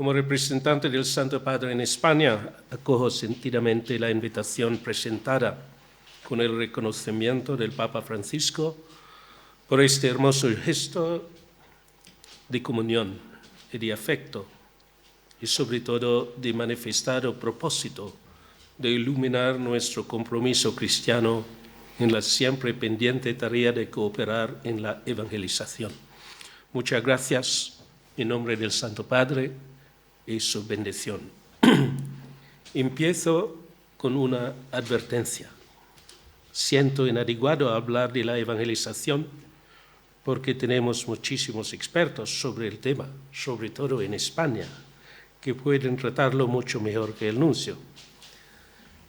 Como representante del Santo Padre en España, acojo sentidamente la invitación presentada con el reconocimiento del Papa Francisco por este hermoso gesto de comunión y de afecto, y sobre todo de manifestado propósito de iluminar nuestro compromiso cristiano en la siempre pendiente tarea de cooperar en la evangelización. Muchas gracias en nombre del Santo Padre y su bendición. Empiezo con una advertencia. Siento inadecuado hablar de la evangelización porque tenemos muchísimos expertos sobre el tema, sobre todo en España, que pueden tratarlo mucho mejor que el nuncio.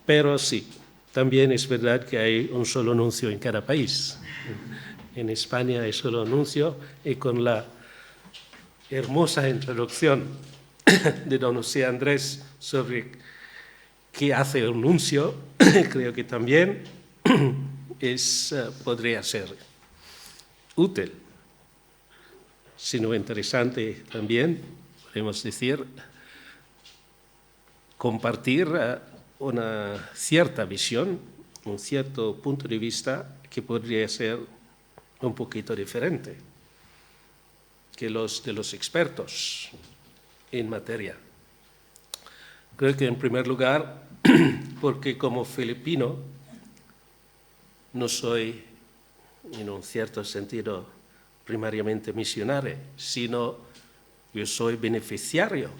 Pero sí, también es verdad que hay un solo nuncio en cada país. En España hay solo nuncio, y con la hermosa introducción de don José Andrés sobre qué hace un nuncio, creo que también podría ser útil, sino interesante también, podemos decir, compartir una cierta visión, un cierto punto de vista que podría ser un poquito diferente que los de los expertos en materia. Creo que en primer lugar, porque como filipino no soy en un cierto sentido primariamente misionario, sino yo soy beneficiario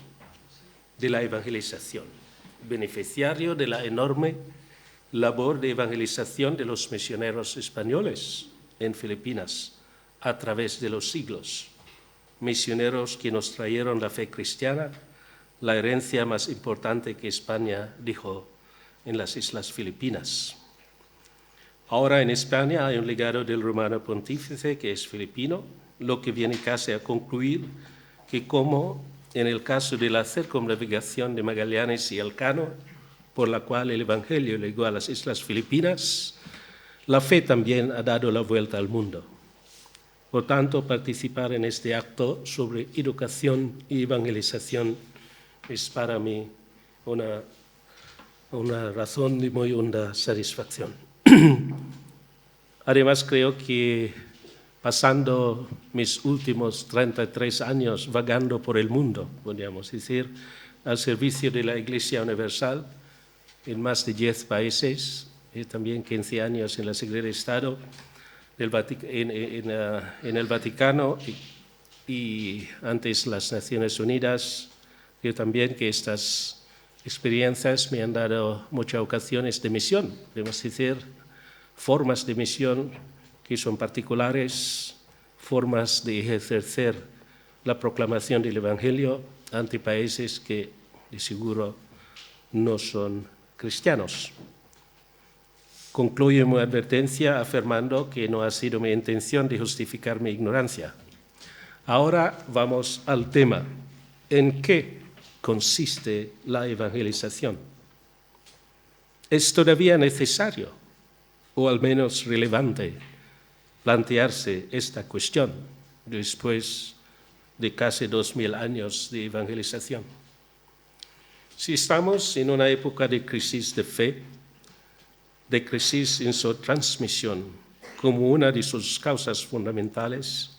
de la evangelización, beneficiario de la enorme labor de evangelización de los misioneros españoles en Filipinas a través de los siglos, misioneros que nos trajeron la fe cristiana, la herencia más importante que España dejó en las Islas Filipinas. Ahora en España hay un legado del romano pontífice que es filipino, lo que viene casi a concluir que como en el caso de la circunnavegación de Magallanes y Elcano, por la cual el Evangelio llegó a las Islas Filipinas, la fe también ha dado la vuelta al mundo. Por tanto, participar en este acto sobre educación y evangelización es para mí una razón de muy honda satisfacción. Además, creo que pasando mis últimos 33 años vagando por el mundo, podríamos decir, al servicio de la Iglesia Universal en más de 10 países, y también 15 años en la Secretaría de Estado en el Vaticano y antes las Naciones Unidas. Creo también que estas experiencias me han dado muchas ocasiones de misión, debemos decir, formas de misión que son particulares, formas de ejercer la proclamación del Evangelio ante países que de seguro no son cristianos. Concluyo mi advertencia afirmando que no ha sido mi intención de justificar mi ignorancia. Ahora vamos al tema. ¿En qué consiste la evangelización? ¿Es todavía necesario, o al menos relevante, plantearse esta cuestión después de casi 2000 años de evangelización? Si estamos en una época de crisis de fe, de crisis en su transmisión como una de sus causas fundamentales,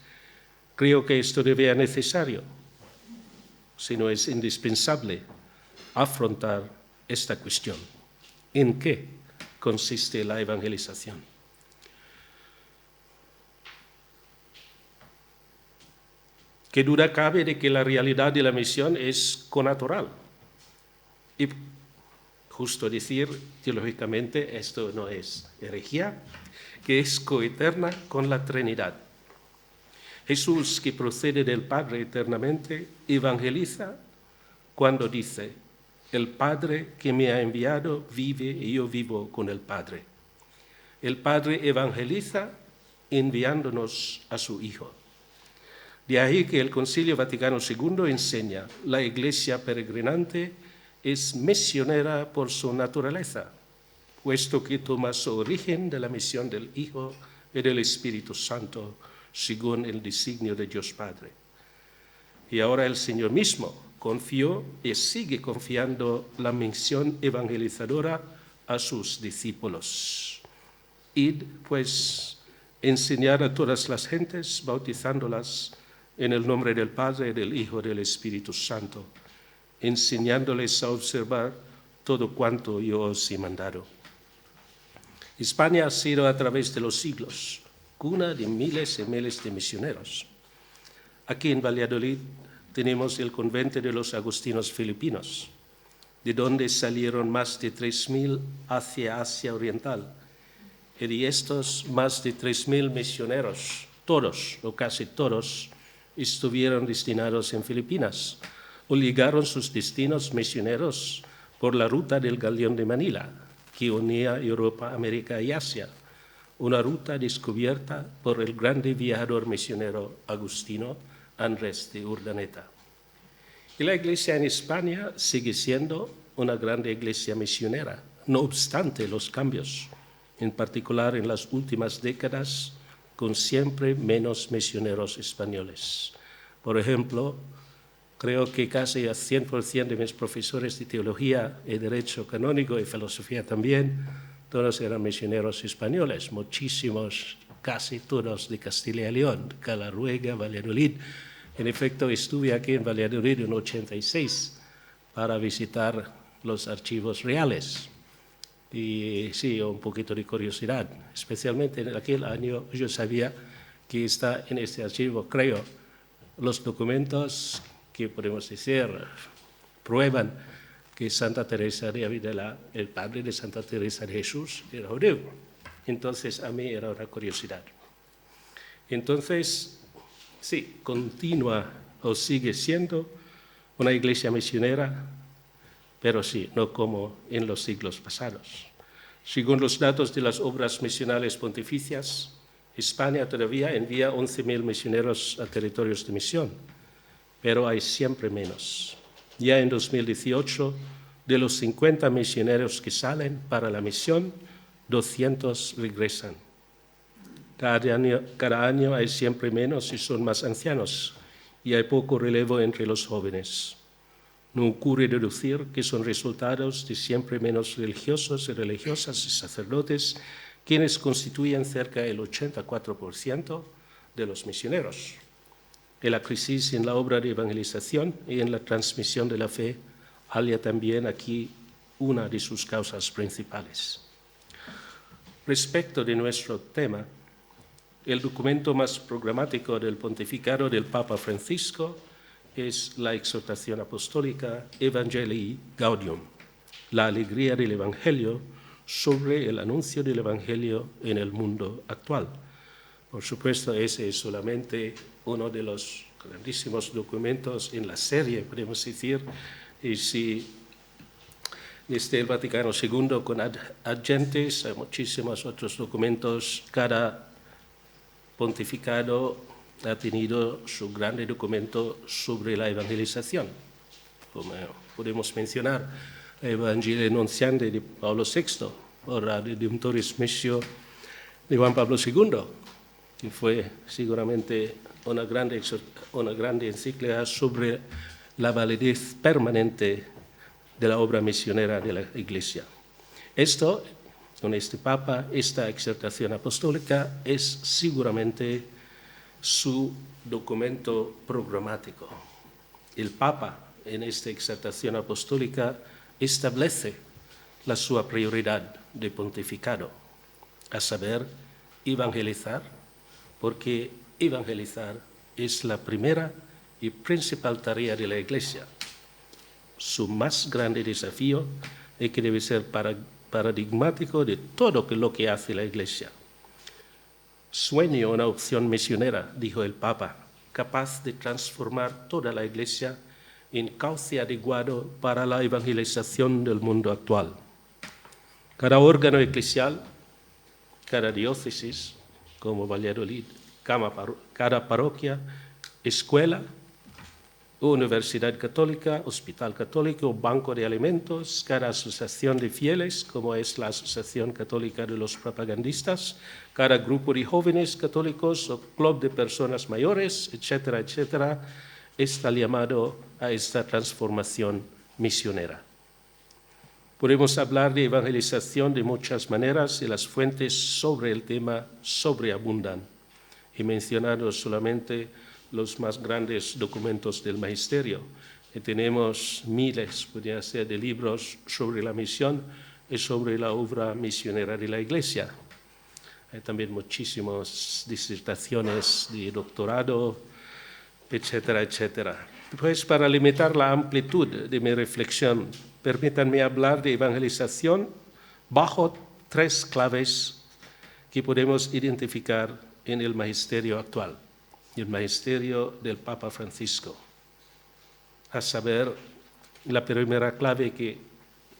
creo que es todavía necesario, si no es indispensable, afrontar esta cuestión. ¿En qué consiste la evangelización? ¿Qué duda cabe de que la realidad de la misión es connatural? Y justo decir, teológicamente, esto no es herejía, que es coeterna con la Trinidad. Jesús, que procede del Padre eternamente, evangeliza cuando dice: el Padre que me ha enviado vive y yo vivo con el Padre. El Padre evangeliza enviándonos a su Hijo. De ahí que el Concilio Vaticano II enseña: la Iglesia peregrinante es misionera por su naturaleza, puesto que toma su origen de la misión del Hijo y del Espíritu Santo, según el designio de Dios Padre. Y ahora el Señor mismo, confió y sigue confiando la misión evangelizadora a sus discípulos. Id, pues, enseñar a todas las gentes, bautizándolas en el nombre del Padre, del Hijo y del Espíritu Santo, enseñándoles a observar todo cuanto yo os he mandado. España ha sido a través de los siglos cuna de miles y miles de misioneros. Aquí en Valladolid tenemos el convento de los agustinos filipinos, de donde salieron más de 3.000 hacia Asia Oriental. Y de estos más de 3.000 misioneros, todos o casi todos, estuvieron destinados en Filipinas o ligaron sus destinos misioneros por la ruta del Galeón de Manila, que unía Europa, América y Asia, una ruta descubierta por el grande viajador misionero agustino Andrés de Urdaneta. Y la iglesia en España sigue siendo una grande iglesia misionera, no obstante los cambios, en particular en las últimas décadas, con siempre menos misioneros españoles. Por ejemplo, creo que casi al 100% de mis profesores de teología y derecho canónico y filosofía también, todos eran misioneros españoles, muchísimos, casi todos de Castilla y León, Calarruega, Valladolid. En efecto, estuve aquí en Valladolid en 86 para visitar los archivos reales. Y sí, un poquito de curiosidad, especialmente en aquel año yo sabía que está en este archivo, creo, los documentos que podemos decir prueban que Santa Teresa de Ávila, el padre de Santa Teresa de Jesús, era judío. Entonces a mí era una curiosidad. Entonces, sí, continúa o sigue siendo una iglesia misionera, pero sí, no como en los siglos pasados. Según los datos de las obras misionales pontificias, España todavía envía 11.000 misioneros a territorios de misión, pero hay siempre menos. Ya en 2018, de los 50 misioneros que salen para la misión, 200 regresan. Cada año hay siempre menos y son más ancianos, y hay poco relevo entre los jóvenes. No ocurre deducir que son resultados de siempre menos religiosos y religiosas y sacerdotes, quienes constituyen cerca del 84% de los misioneros. Y la crisis en la obra de evangelización y en la transmisión de la fe halla también aquí una de sus causas principales. Respecto de nuestro tema, el documento más programático del pontificado del Papa Francisco es la exhortación apostólica Evangelii Gaudium, la alegría del Evangelio sobre el anuncio del Evangelio en el mundo actual. Por supuesto, ese es solamente uno de los grandísimos documentos en la serie, podemos decir, y si desde el Vaticano II con adyentes, hay muchísimos otros documentos. Cada pontificado ha tenido su grande documento sobre la evangelización. Como podemos mencionar, el Evangelio Nunciante de Pablo VI, o la Redemptoris Missio de Juan Pablo II, que fue seguramente una grande encíclica sobre la validez permanente de la obra misionera de la Iglesia. Esto, con este Papa, esta exhortación apostólica es seguramente su documento programático. El Papa, en esta exhortación apostólica, establece la su prioridad de pontificado, a saber, evangelizar, porque evangelizar es la primera y principal tarea de la Iglesia. Su más grande desafío es que debe ser paradigmático de todo lo que hace la Iglesia. Sueño una opción misionera, dijo el Papa, capaz de transformar toda la Iglesia en cauce adecuado para la evangelización del mundo actual. Cada órgano eclesial, cada diócesis, como Valladolid, cada parroquia, escuela, universidad católica, hospital católico, banco de alimentos, cada asociación de fieles, como es la Asociación Católica de los Propagandistas, cada grupo de jóvenes católicos o club de personas mayores, etcétera, etcétera, está llamado a esta transformación misionera. Podemos hablar de evangelización de muchas maneras y las fuentes sobre el tema sobreabundan. He mencionado solamente los más grandes documentos del magisterio. Y tenemos miles, podría ser, de libros sobre la misión y sobre la obra misionera de la Iglesia. Hay también muchísimas disertaciones de doctorado, etcétera, etcétera. Pues para limitar la amplitud de mi reflexión, permítanme hablar de evangelización bajo 3 claves que podemos identificar en el magisterio actual, el magisterio del Papa Francisco. A saber, la primera clave que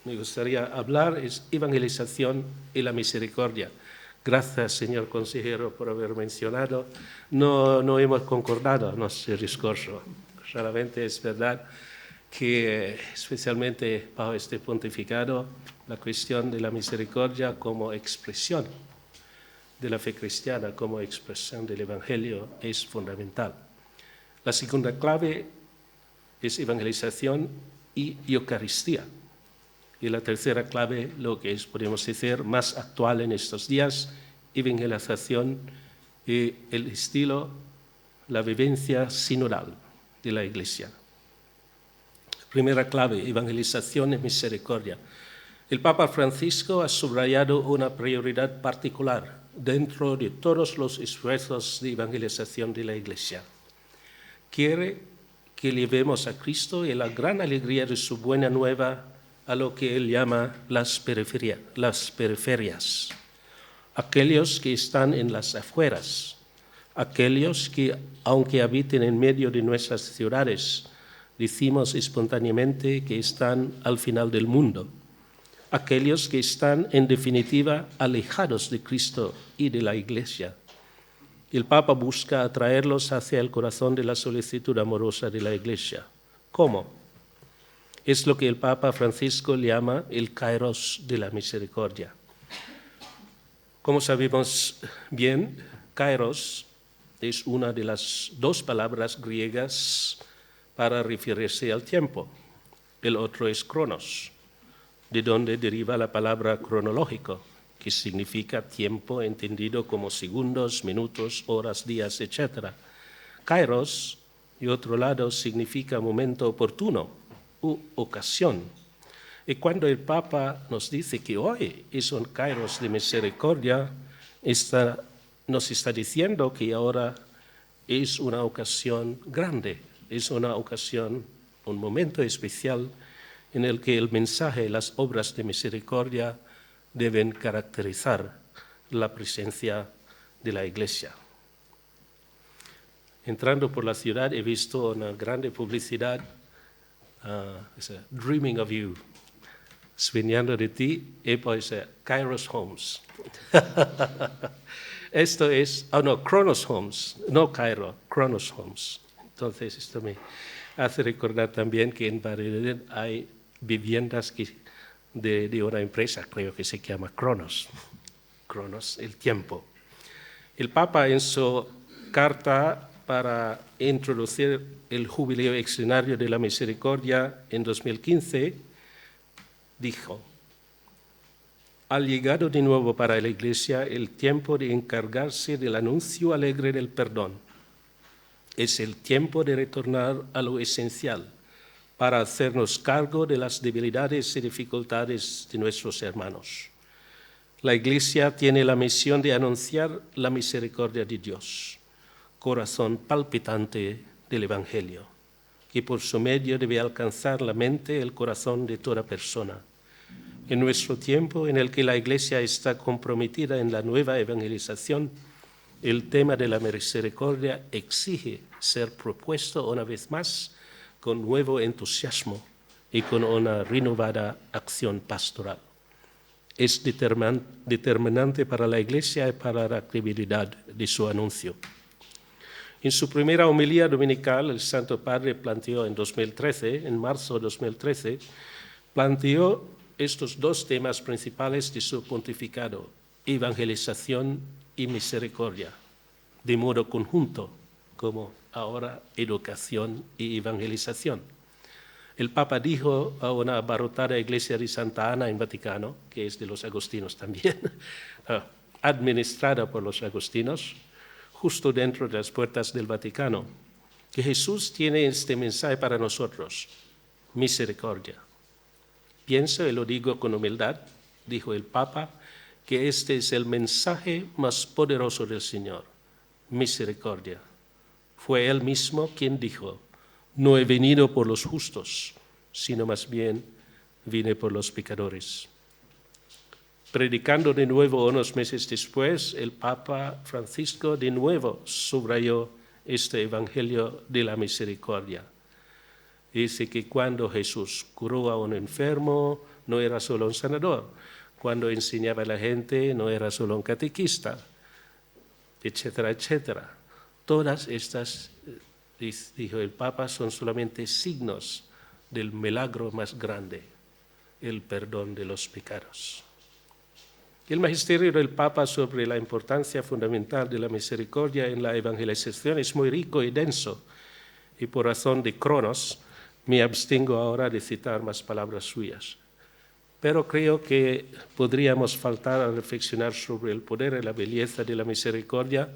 me gustaría hablar es evangelización y la misericordia. Gracias, señor consejero, por haber mencionado. No hemos concordado nuestro discurso. Realmente es verdad que, especialmente bajo este pontificado, la cuestión de la misericordia como expresión de la fe cristiana, como expresión del Evangelio, es fundamental. La segunda clave es evangelización y Eucaristía. Y la tercera clave, lo que es, podemos decir, más actual en estos días, evangelización y el estilo, la vivencia sinodal de la Iglesia. Primera clave, evangelización y misericordia. El Papa Francisco ha subrayado una prioridad particular dentro de todos los esfuerzos de evangelización de la Iglesia. Quiere que llevemos a Cristo y la gran alegría de su buena nueva a lo que él llama las periferias, aquellos que están en las afueras, aquellos que, aunque habiten en medio de nuestras ciudades, decimos espontáneamente que están al final del mundo, aquellos que están, en definitiva, alejados de Cristo y de la Iglesia. El Papa busca atraerlos hacia el corazón de la solicitud amorosa de la Iglesia. ¿Cómo? Es lo que el Papa Francisco llama el kairos de la misericordia. Como sabemos bien, kairos es una de las 2 palabras griegas para referirse al tiempo. El otro es cronos, de donde deriva la palabra cronológico, que significa tiempo entendido como segundos, minutos, horas, días, etc. Kairos, de otro lado, significa momento oportuno u ocasión. Y cuando el Papa nos dice que hoy es un kairos de misericordia, nos está diciendo que ahora es una ocasión grande, es una ocasión, un momento especial en el que el mensaje y las obras de misericordia deben caracterizar la presencia de la Iglesia. Entrando por la ciudad he visto una grande publicidad, Dreaming of You, soñando de ti, y pues Kairos Homes. Esto es, Kronos Homes, no Cairo, Kronos Homes. Entonces esto me hace recordar también que en Valladolid hay viviendas de una empresa, creo que se llama Kronos, el tiempo. El Papa en su carta para introducir el Jubileo Extraordinario de la Misericordia en 2015, dijo: ha llegado de nuevo para la Iglesia el tiempo de encargarse del anuncio alegre del perdón. Es el tiempo de retornar a lo esencial para hacernos cargo de las debilidades y dificultades de nuestros hermanos. La Iglesia tiene la misión de anunciar la misericordia de Dios, corazón palpitante del Evangelio, que por su medio debe alcanzar la mente y el corazón de toda persona. En nuestro tiempo en el que la Iglesia está comprometida en la nueva evangelización, el tema de la misericordia exige ser propuesto una vez más con nuevo entusiasmo y con una renovada acción pastoral. Es determinante para la Iglesia y para la credibilidad de su anuncio. En su primera homilía dominical, el Santo Padre planteó en marzo de 2013, planteó estos 2 temas principales de su pontificado: evangelización y misericordia, de modo conjunto, como ahora educación y evangelización. El Papa dijo a una abarrotada iglesia de Santa Ana en Vaticano, que es de los agustinos también, administrada por los agustinos, justo dentro de las puertas del Vaticano, que Jesús tiene este mensaje para nosotros: misericordia. Pienso, y lo digo con humildad, dijo el Papa, que este es el mensaje más poderoso del Señor: misericordia. Fue Él mismo quien dijo: no he venido por los justos, sino más bien vine por los pecadores. Predicando de nuevo unos meses después, el Papa Francisco de nuevo subrayó este evangelio de la misericordia. Dice que cuando Jesús curó a un enfermo, no era solo un sanador. Cuando enseñaba a la gente, no era solo un catequista, etcétera, etcétera. Todas estas, dijo el Papa, son solamente signos del milagro más grande, el perdón de los pecados. El magisterio del Papa sobre la importancia fundamental de la misericordia en la evangelización es muy rico y denso, y por razón de Cronos me abstengo ahora de citar más palabras suyas. Pero creo que podríamos faltar a reflexionar sobre el poder y la belleza de la misericordia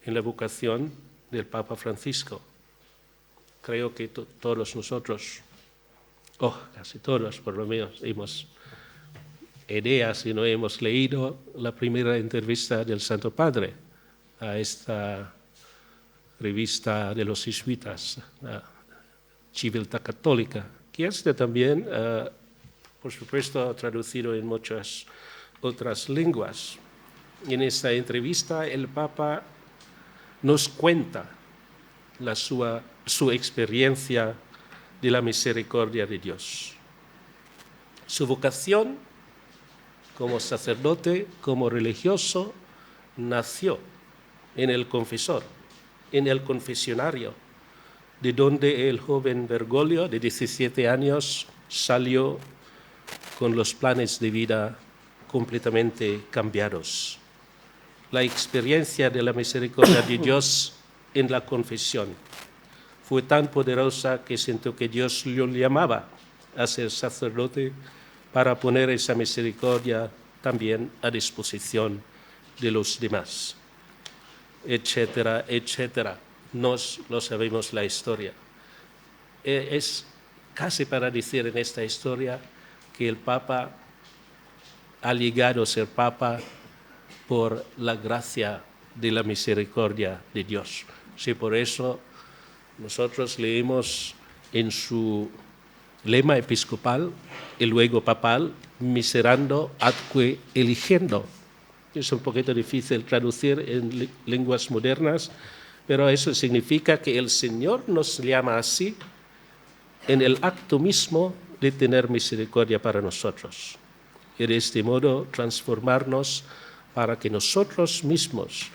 en la vocación del Papa Francisco. Creo que todos nosotros, casi todos por lo menos, hemos ideas y no hemos leído la primera entrevista del Santo Padre a esta revista de los jesuitas, Civiltà Católica, que está también, por supuesto, traducido en muchas otras lenguas. Y en esta entrevista el Papa nos cuenta su experiencia de la misericordia de Dios. Su vocación como sacerdote, como religioso, nació en el confesor, en el confesionario, de donde el joven Bergoglio, de 17 años, salió con los planes de vida completamente cambiados. La experiencia de la misericordia de Dios en la confesión fue tan poderosa que sintió que Dios lo llamaba a ser sacerdote para poner esa misericordia también a disposición de los demás, etcétera, etcétera. Nos lo sabemos la historia. Es casi para decir en esta historia que el Papa ha llegado a ser Papa por la gracia de la misericordia de Dios. Sí, por eso nosotros leemos en su lema episcopal y luego papal, miserando atque eligiendo. Es un poquito difícil traducir en lenguas modernas, pero eso significa que el Señor nos llama así en el acto mismo de tener misericordia para nosotros. Y de este modo transformarnos para que nosotros mismos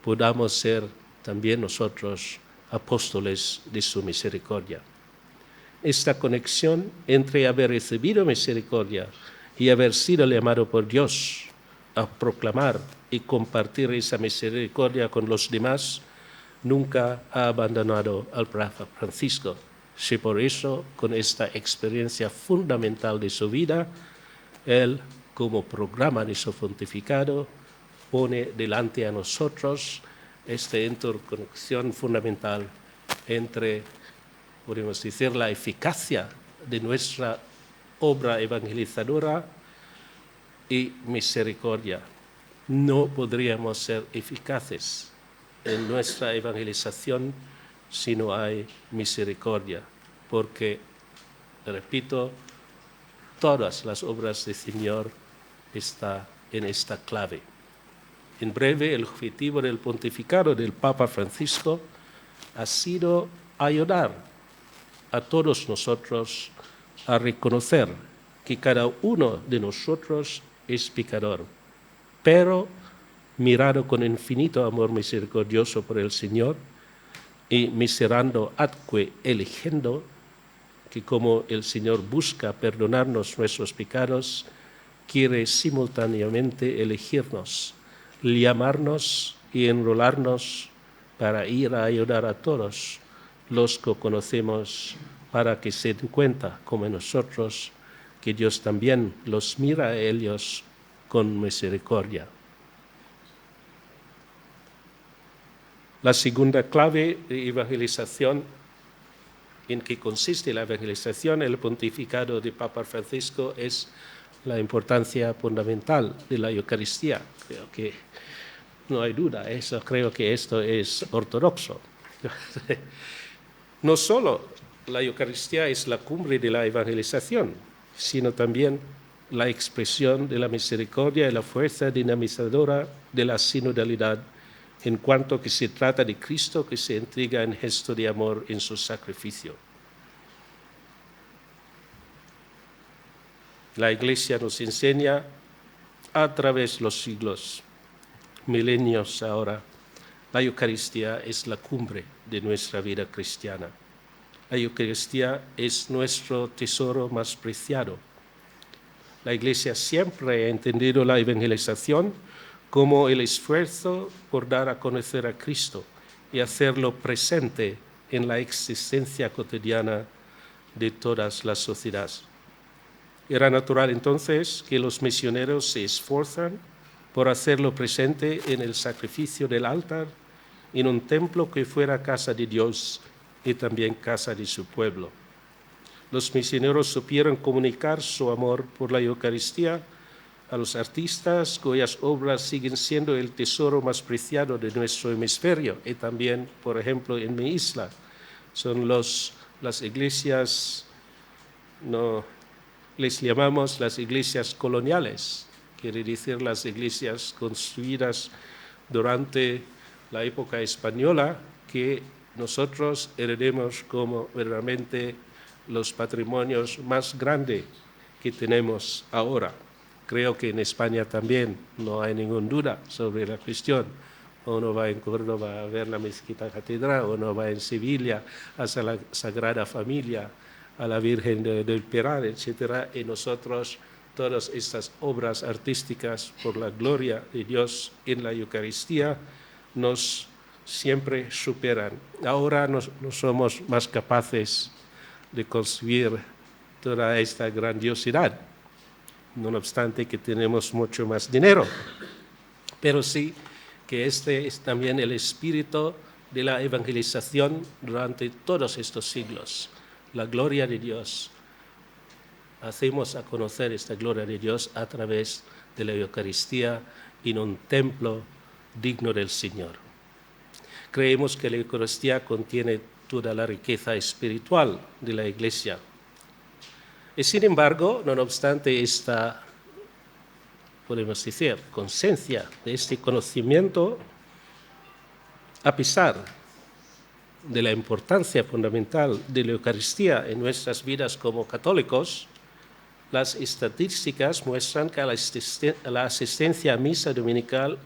podamos ser también nosotros apóstoles de su misericordia. Esta conexión entre haber recibido misericordia y haber sido llamado por Dios a proclamar y compartir esa misericordia con los demás nunca ha abandonado al Papa Francisco. Sí, por eso, con esta experiencia fundamental de su vida, él, como programa de su pontificado, pone delante a nosotros esta interconexión fundamental entre, podemos decir, la eficacia de nuestra obra evangelizadora y misericordia. No podríamos ser eficaces en nuestra evangelización si no hay misericordia, porque, repito, todas las obras del Señor están en esta clave. En breve, el objetivo del pontificado del Papa Francisco ha sido ayudar a todos nosotros a reconocer que cada uno de nosotros es pecador, pero mirado con infinito amor misericordioso por el Señor y miserando atque eligiendo, que como el Señor busca perdonarnos nuestros pecados, quiere simultáneamente elegirnos, llamarnos y enrolarnos para ir a ayudar a todos los que conocemos, para que se den cuenta, como nosotros, que Dios también los mira a ellos con misericordia. La segunda clave de evangelización, en que consiste la evangelización, el pontificado de Papa Francisco, es la importancia fundamental de la Eucaristía. Creo que no hay duda, creo que esto es ortodoxo. No solo la Eucaristía es la cumbre de la evangelización, sino también la expresión de la misericordia y la fuerza dinamizadora de la sinodalidad, en cuanto que se trata de Cristo que se entrega en gesto de amor en su sacrificio. La Iglesia nos enseña a través de los siglos, milenios ahora, la Eucaristía es la cumbre de nuestra vida cristiana. La Eucaristía es nuestro tesoro más preciado. La Iglesia siempre ha entendido la evangelización como el esfuerzo por dar a conocer a Cristo y hacerlo presente en la existencia cotidiana de todas las sociedades. Era natural entonces que los misioneros se esfuerzan por hacerlo presente en el sacrificio del altar, en un templo que fuera casa de Dios y también casa de su pueblo. Los misioneros supieron comunicar su amor por la Eucaristía a los artistas cuyas obras siguen siendo el tesoro más preciado de nuestro hemisferio, y también, por ejemplo, en mi isla. Son las iglesias, no les llamamos las iglesias coloniales, quiere decir las iglesias construidas durante la época española, que nosotros heredemos como verdaderamente los patrimonios más grandes que tenemos ahora. Creo que en España también no hay ninguna duda sobre la cuestión. Uno va en Córdoba a ver la mezquita catedral, uno va en Sevilla a la Sagrada Familia, a la Virgen del Pilar, etc. Y nosotros, todas estas obras artísticas por la gloria de Dios en la Eucaristía, nos siempre superan. Ahora no somos más capaces de construir toda esta grandiosidad, no obstante que tenemos mucho más dinero. Pero sí que este es también el espíritu de la evangelización durante todos estos siglos. La gloria de Dios. Hacemos a conocer esta gloria de Dios a través de la Eucaristía en un templo digno del Señor. Creemos que la Eucaristía contiene toda la riqueza espiritual de la Iglesia. Y sin embargo, no obstante esta, podemos decir, conciencia de este conocimiento, a pesar de la importancia fundamental de la Eucaristía en nuestras vidas como católicos, las estadísticas muestran que la asistencia a misa dominical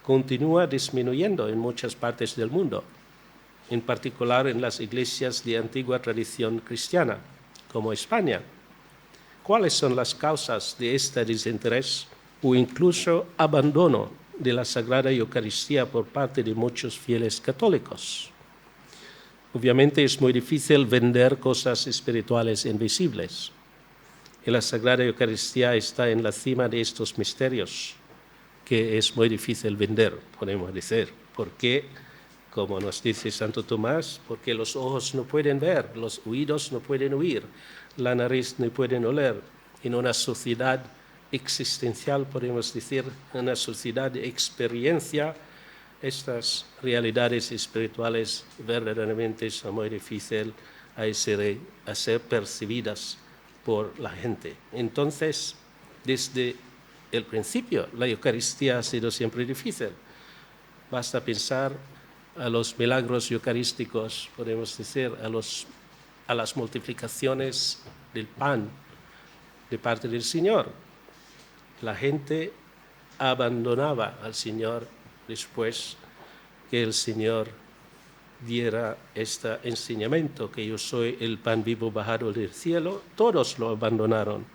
continúa disminuyendo en muchas partes del mundo, en particular en las iglesias de antigua tradición cristiana, como España. ¿Cuáles son las causas de este desinterés o incluso abandono de la Sagrada Eucaristía por parte de muchos fieles católicos? Obviamente es muy difícil vender cosas espirituales invisibles. Y la Sagrada Eucaristía está en la cima de estos misterios, que es muy difícil vender, podemos decir. ¿Por qué? Como nos dice Santo Tomás, porque los ojos no pueden ver, los oídos no pueden oír, la nariz no puede oler. En una sociedad existencial, podemos decir, una sociedad de experiencia, estas realidades espirituales verdaderamente son muy difíciles a ser percibidas por la gente. Entonces, desde el principio, la Eucaristía ha sido siempre difícil. Basta pensar a los milagros eucarísticos, podemos decir, a las multiplicaciones del pan de parte del Señor. La gente abandonaba al Señor después que el Señor diera este enseñamiento, que yo soy el pan vivo bajado del cielo. Todos lo abandonaron,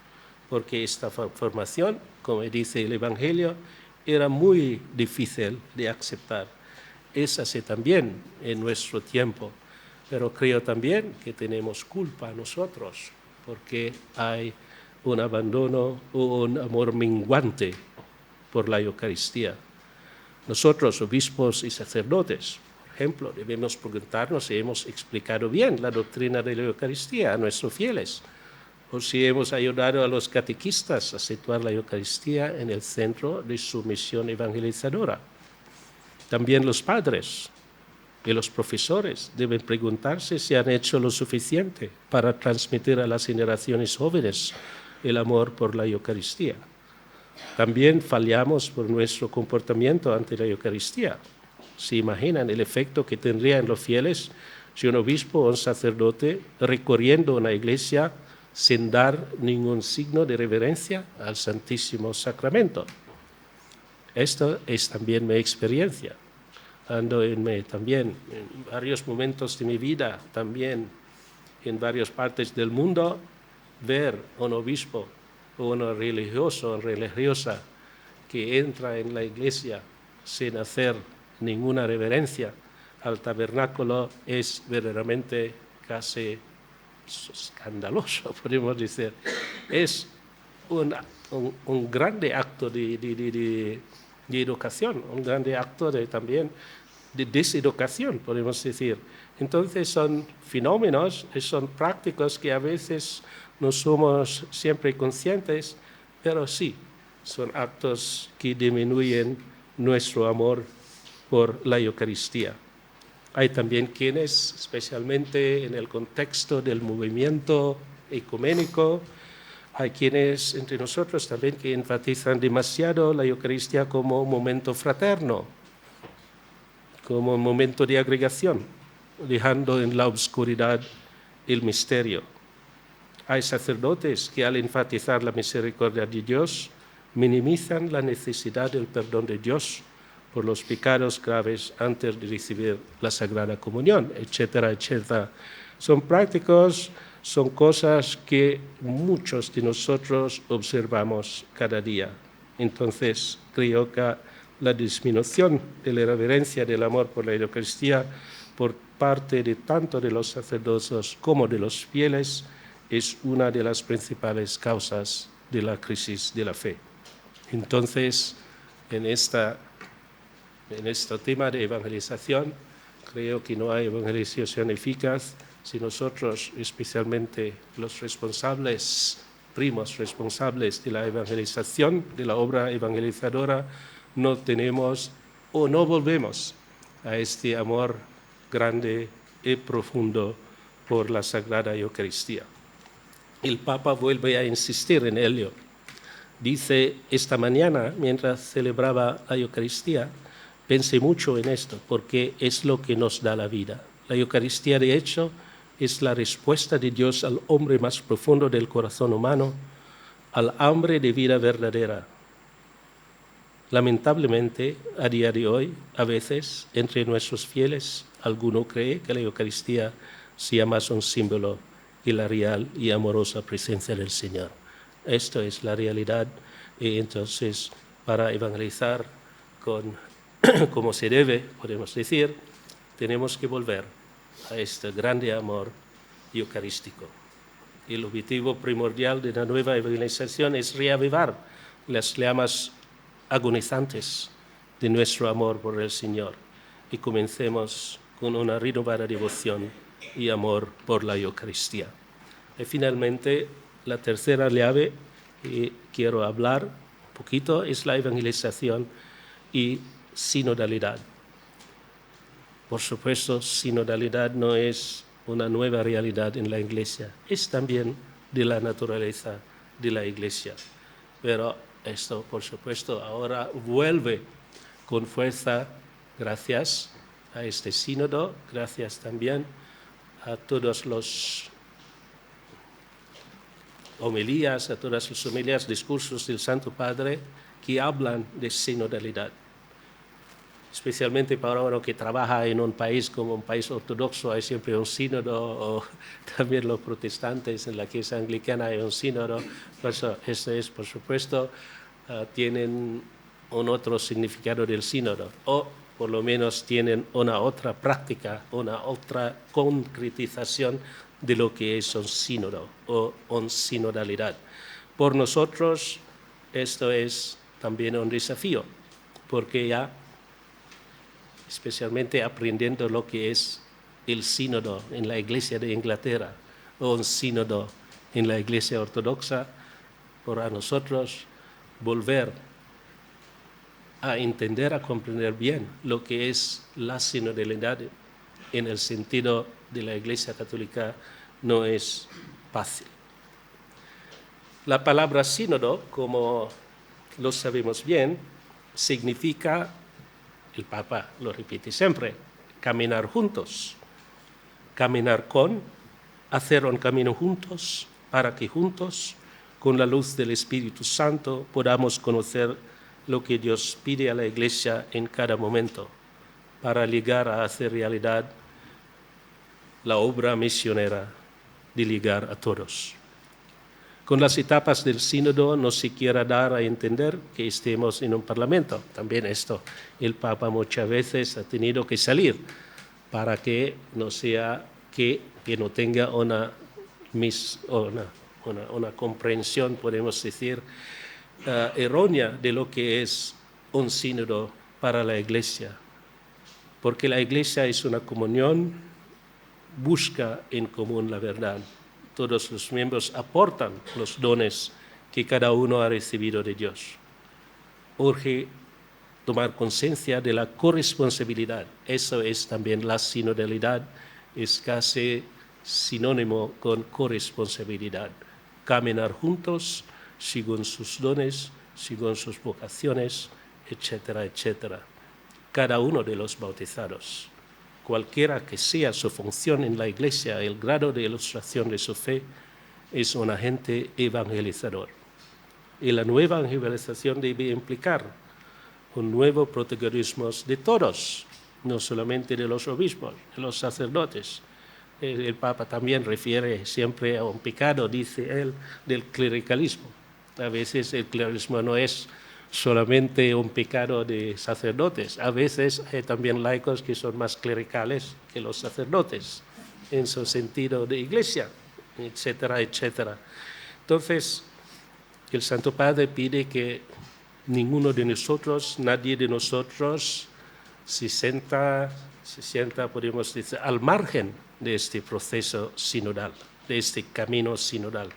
porque esta formación, como dice el Evangelio, era muy difícil de aceptar. es así también en nuestro tiempo, pero creo también que tenemos culpa nosotros, porque hay un abandono o un amor menguante por la Eucaristía. Nosotros, obispos y sacerdotes, por ejemplo, debemos preguntarnos si hemos explicado bien la doctrina de la Eucaristía a nuestros fieles, o si hemos ayudado a los catequistas a situar la Eucaristía en el centro de su misión evangelizadora. También los padres y los profesores deben preguntarse si han hecho lo suficiente para transmitir a las generaciones jóvenes el amor por la Eucaristía. También fallamos por nuestro comportamiento ante la Eucaristía. ¿Se imaginan el efecto que tendría en los fieles si un obispo o un sacerdote recorriendo una iglesia sin dar ningún signo de reverencia al Santísimo Sacramento? Esto es también mi experiencia. Ando también en varios momentos de mi vida, también en varias partes del mundo, ver un obispo o un religioso o religiosa que entra en la iglesia sin hacer ninguna reverencia al tabernáculo es verdaderamente casi escandaloso, podemos decir. Es un grande acto de educación, un grande acto también de deseducación, podemos decir. Entonces son fenómenos, son prácticas que a veces no somos siempre conscientes, pero sí, son actos que disminuyen nuestro amor por la Eucaristía. Hay también quienes, especialmente en el contexto del movimiento ecuménico, hay quienes entre nosotros también que enfatizan demasiado la Eucaristía como un momento fraterno, como un momento de agregación, dejando en la oscuridad el misterio. Hay sacerdotes que al enfatizar la misericordia de Dios minimizan la necesidad del perdón de Dios por los pecados graves antes de recibir la Sagrada Comunión, etcétera, etcétera. Son prácticos, son cosas que muchos de nosotros observamos cada día. Entonces, creo que la disminución de la reverencia del amor por la Eucaristía por parte de tanto de los sacerdotes como de los fieles es una de las principales causas de la crisis de la fe. Entonces, en este tema de evangelización, creo que no hay evangelización eficaz si nosotros, especialmente los responsables, primos responsables de la evangelización, de la obra evangelizadora, no tenemos o no volvemos a este amor grande y profundo por la Sagrada Eucaristía. El Papa vuelve a insistir en ello. Dice, esta mañana, mientras celebraba la Eucaristía, pensé mucho en esto, porque es lo que nos da la vida. La Eucaristía, de hecho, es la respuesta de Dios al hombre más profundo del corazón humano, al hambre de vida verdadera. Lamentablemente, a día de hoy, a veces, entre nuestros fieles, alguno cree que la Eucaristía sea más un símbolo que la real y amorosa presencia del Señor. Esto es la realidad, y entonces, para evangelizar como se debe, podemos decir, tenemos que volver a este grande amor eucarístico. El objetivo primordial de la nueva evangelización es reavivar las llamas agonizantes de nuestro amor por el Señor y comencemos con una renovada devoción y amor por la Eucaristía. Y finalmente, la tercera llave que quiero hablar un poquito es la evangelización y sinodalidad. Por supuesto, sinodalidad no es una nueva realidad en la Iglesia, es también de la naturaleza de la Iglesia. Pero esto, por supuesto, ahora vuelve con fuerza gracias a este sínodo, gracias también a todos los homilías, a todas las homilías, discursos del Santo Padre que hablan de sinodalidad. Especialmente para uno que trabaja en un país como un país ortodoxo, hay siempre un sínodo, o también los protestantes en la Iglesia anglicana hay un sínodo. Por eso, esto es, por supuesto, tienen un otro significado del sínodo. O por lo menos tienen una otra práctica, una otra concretización de lo que es un sínodo o una sinodalidad. Por nosotros esto es también un desafío, porque ya, especialmente aprendiendo lo que es el sínodo en la Iglesia de Inglaterra o un sínodo en la Iglesia Ortodoxa, para nosotros volver a entender, a comprender bien lo que es la sinodalidad en el sentido de la Iglesia Católica no es fácil. La palabra sínodo, como lo sabemos bien, significa, el Papa lo repite siempre, caminar juntos, caminar con, hacer un camino juntos, para que juntos, con la luz del Espíritu Santo, podamos conocer lo que Dios pide a la Iglesia en cada momento, para llegar a hacer realidad la obra misionera de ligar a todos. Con las etapas del sínodo no se quiera dar a entender que estemos en un parlamento. También esto, el Papa muchas veces ha tenido que salir para que no sea que no tenga una comprensión, podemos decir, errónea de lo que es un sínodo para la Iglesia. Porque la Iglesia es una comunión, busca en común la verdad. Todos los miembros aportan los dones que cada uno ha recibido de Dios. Urge tomar conciencia de la corresponsabilidad. Eso es también la sinodalidad, es casi sinónimo con corresponsabilidad. Caminar juntos, según sus dones, según sus vocaciones, etcétera, etcétera. Cada uno de los bautizados, cualquiera que sea su función en la Iglesia, el grado de ilustración de su fe, es un agente evangelizador. Y la nueva evangelización debe implicar un nuevo protagonismo de todos, no solamente de los obispos, de los sacerdotes. El Papa también refiere siempre a un pecado, dice él, del clericalismo. A veces el clericalismo no es solamente un pecado de sacerdotes. A veces hay también laicos que son más clericales que los sacerdotes, en su sentido de iglesia, etcétera, etcétera. Entonces, el Santo Padre pide que ninguno de nosotros, nadie de nosotros, se sienta, podemos decir, al margen de este proceso sinodal, de este camino sinodal.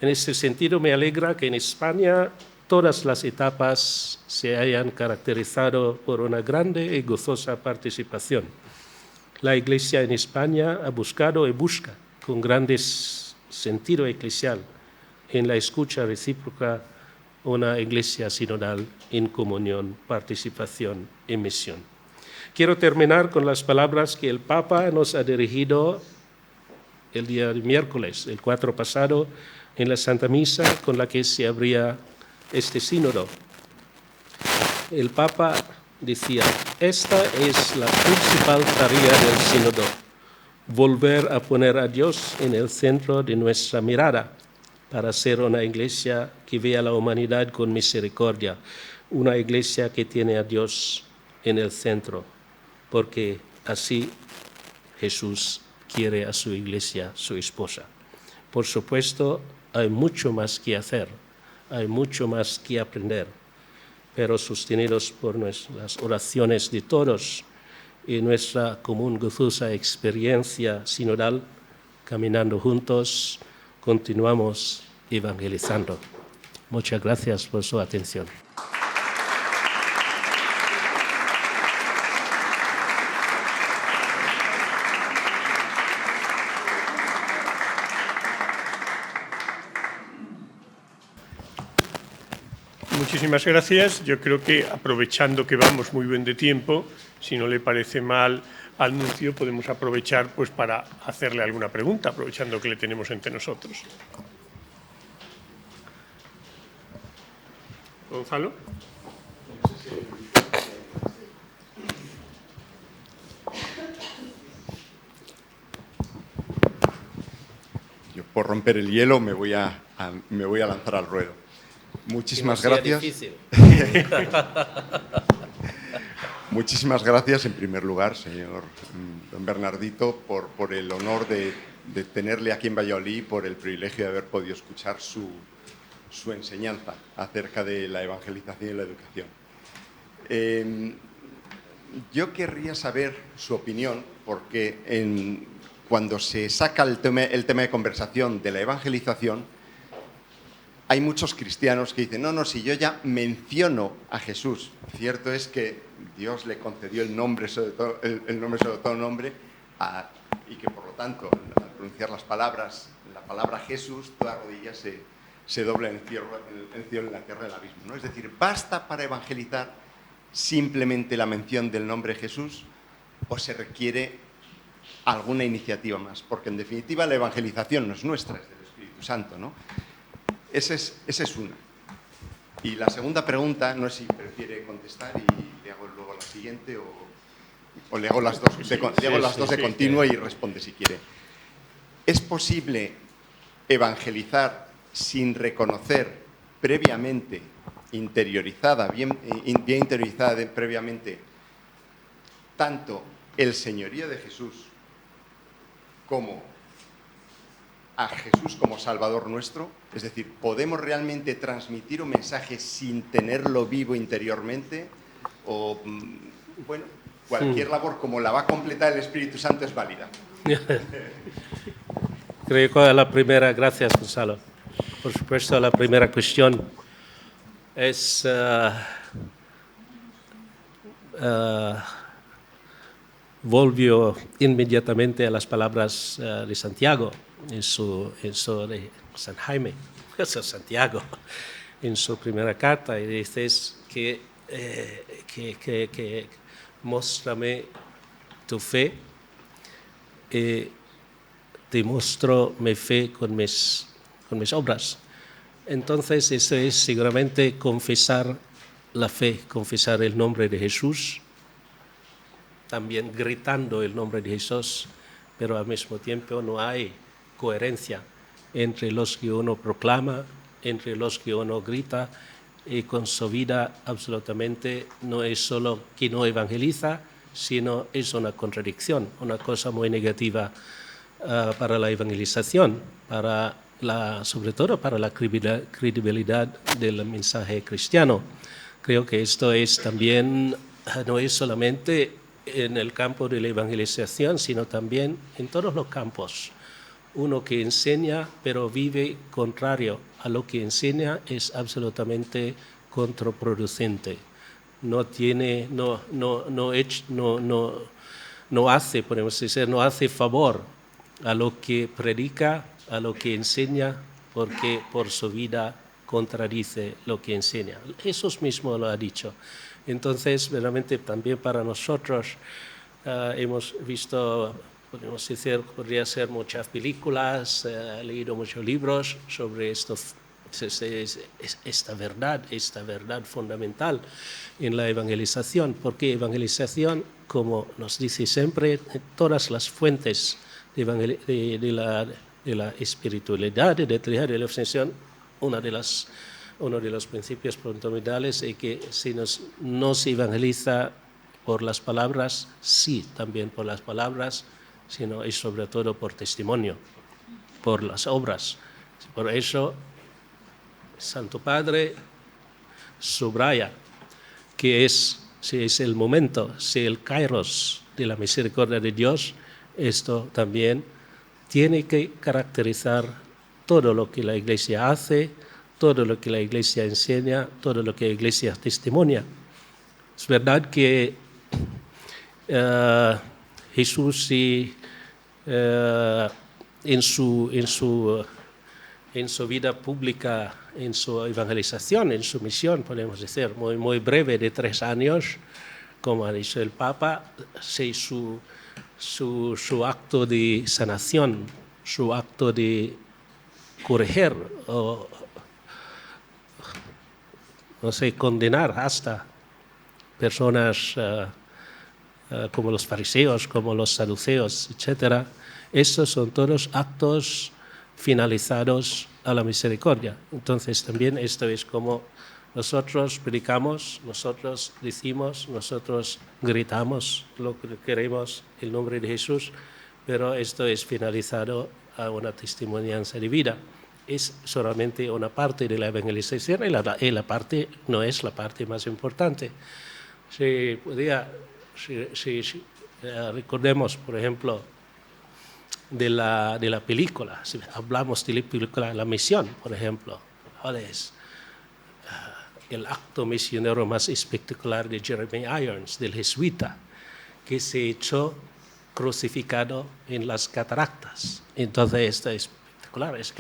En este sentido, me alegra que en España todas las etapas se hayan caracterizado por una grande y gozosa participación. La Iglesia en España ha buscado y busca con grande sentido eclesial en la escucha recíproca una Iglesia sinodal en comunión, participación y misión. Quiero terminar con las palabras que el Papa nos ha dirigido el día de miércoles, el 4 pasado, en la Santa Misa con la que se abría este sínodo. El Papa decía, esta es la principal tarea del sínodo, volver a poner a Dios en el centro de nuestra mirada para ser una iglesia que vea a la humanidad con misericordia, una iglesia que tiene a Dios en el centro, porque así Jesús quiere a su iglesia, su esposa. Por supuesto, hay mucho más que hacer, hay mucho más que aprender, pero sostenidos por las oraciones de todos y nuestra común gozosa experiencia sinodal, caminando juntos, continuamos evangelizando. Muchas gracias por su atención. Muchísimas gracias. Yo creo que, aprovechando que vamos muy bien de tiempo, si no le parece mal al nuncio, podemos aprovechar pues, para hacerle alguna pregunta, aprovechando que le tenemos entre nosotros. Gonzalo. Yo, por romper el hielo, me voy a lanzar al ruedo. Muchísimas gracias. Muchísimas gracias, en primer lugar, señor don Bernardito, por el honor de tenerle aquí en Valladolid, por el privilegio de haber podido escuchar su enseñanza acerca de la evangelización y la educación. Yo querría saber su opinión, porque cuando se saca el tema de conversación de la evangelización, hay muchos cristianos que dicen, no, si yo ya menciono a Jesús. Cierto es que Dios le concedió el nombre sobre todo nombre, y que por lo tanto, al pronunciar la palabra Jesús, toda rodilla se dobla en el cielo y en la tierra del abismo, ¿no? Es decir, ¿basta para evangelizar simplemente la mención del nombre Jesús o se requiere alguna iniciativa más? Porque en definitiva la evangelización no es nuestra, es del Espíritu Santo, ¿no? Esa es una. Y la segunda pregunta, no sé si prefiere contestar y le hago luego la siguiente o le hago las dos, de continuo y responde si quiere. ¿Es posible evangelizar sin reconocer previamente, bien interiorizada previamente, tanto el señorío de Jesús como a Jesús como Salvador nuestro? Es decir, ¿podemos realmente transmitir un mensaje sin tenerlo vivo interiormente? O, bueno, cualquier labor como la va a completar el Espíritu Santo es válida. Creo que la primera, gracias Gonzalo. Por supuesto, la primera cuestión es volvió inmediatamente a las palabras de Santiago en su de San Jaime, Santiago, en su primera carta, y dice que muéstrame tu fe, te muestro mi fe con mis obras. Entonces, eso es seguramente confesar la fe, confesar el nombre de Jesús, también gritando el nombre de Jesús, pero al mismo tiempo no hay coherencia entre los que uno proclama, entre los que uno grita, y con su vida absolutamente no es solo que no evangeliza, sino es una contradicción, una cosa muy negativa para la evangelización, sobre todo para la credibilidad del mensaje cristiano. Creo que esto es también, no es solamente en el campo de la evangelización, sino también en todos los campos. Uno que enseña pero vive contrario a lo que enseña es absolutamente contraproducente. No hace, podemos decir, no hace favor a lo que predica, a lo que enseña, porque por su vida contradice lo que enseña. Jesús mismo lo ha dicho. Entonces, realmente también para nosotros hemos visto, podemos decir, podría ser muchas películas, leído muchos libros sobre esta verdad fundamental en la evangelización, porque evangelización, como nos dice siempre, todas las fuentes de la espiritualidad, de la obsesión, uno de los principios fundamentales es que si no se evangeliza por las palabras, sí, también por las palabras, sino es sobre todo por testimonio, por las obras. Por eso, Santo Padre subraya que si es el momento, si el kairos de la misericordia de Dios, esto también tiene que caracterizar todo lo que la Iglesia hace, todo lo que la Iglesia enseña, todo lo que la Iglesia testimonia. Es verdad que Jesús en su vida pública, en su evangelización, en su misión, podemos decir, muy, muy breve, de 3 años, como ha dicho el Papa, su acto de sanación, su acto de corregir o, no sé, condenar hasta personas como los fariseos, como los saduceos, etc. Estos son todos actos finalizados a la misericordia. Entonces también esto es como Nosotros predicamos, nosotros decimos, nosotros gritamos lo que queremos en el nombre de Jesús, pero esto es finalizado a una testimonianza de vida. Es solamente una parte de la evangelización y la parte no es la parte más importante. Recordemos, por ejemplo, de la película, si hablamos de la película La Misión, por ejemplo, ¿cuál es? El acto misionero más espectacular de Jeremy Irons, del jesuita, que se echó crucificado en las cataratas. Entonces, esto es espectacular, es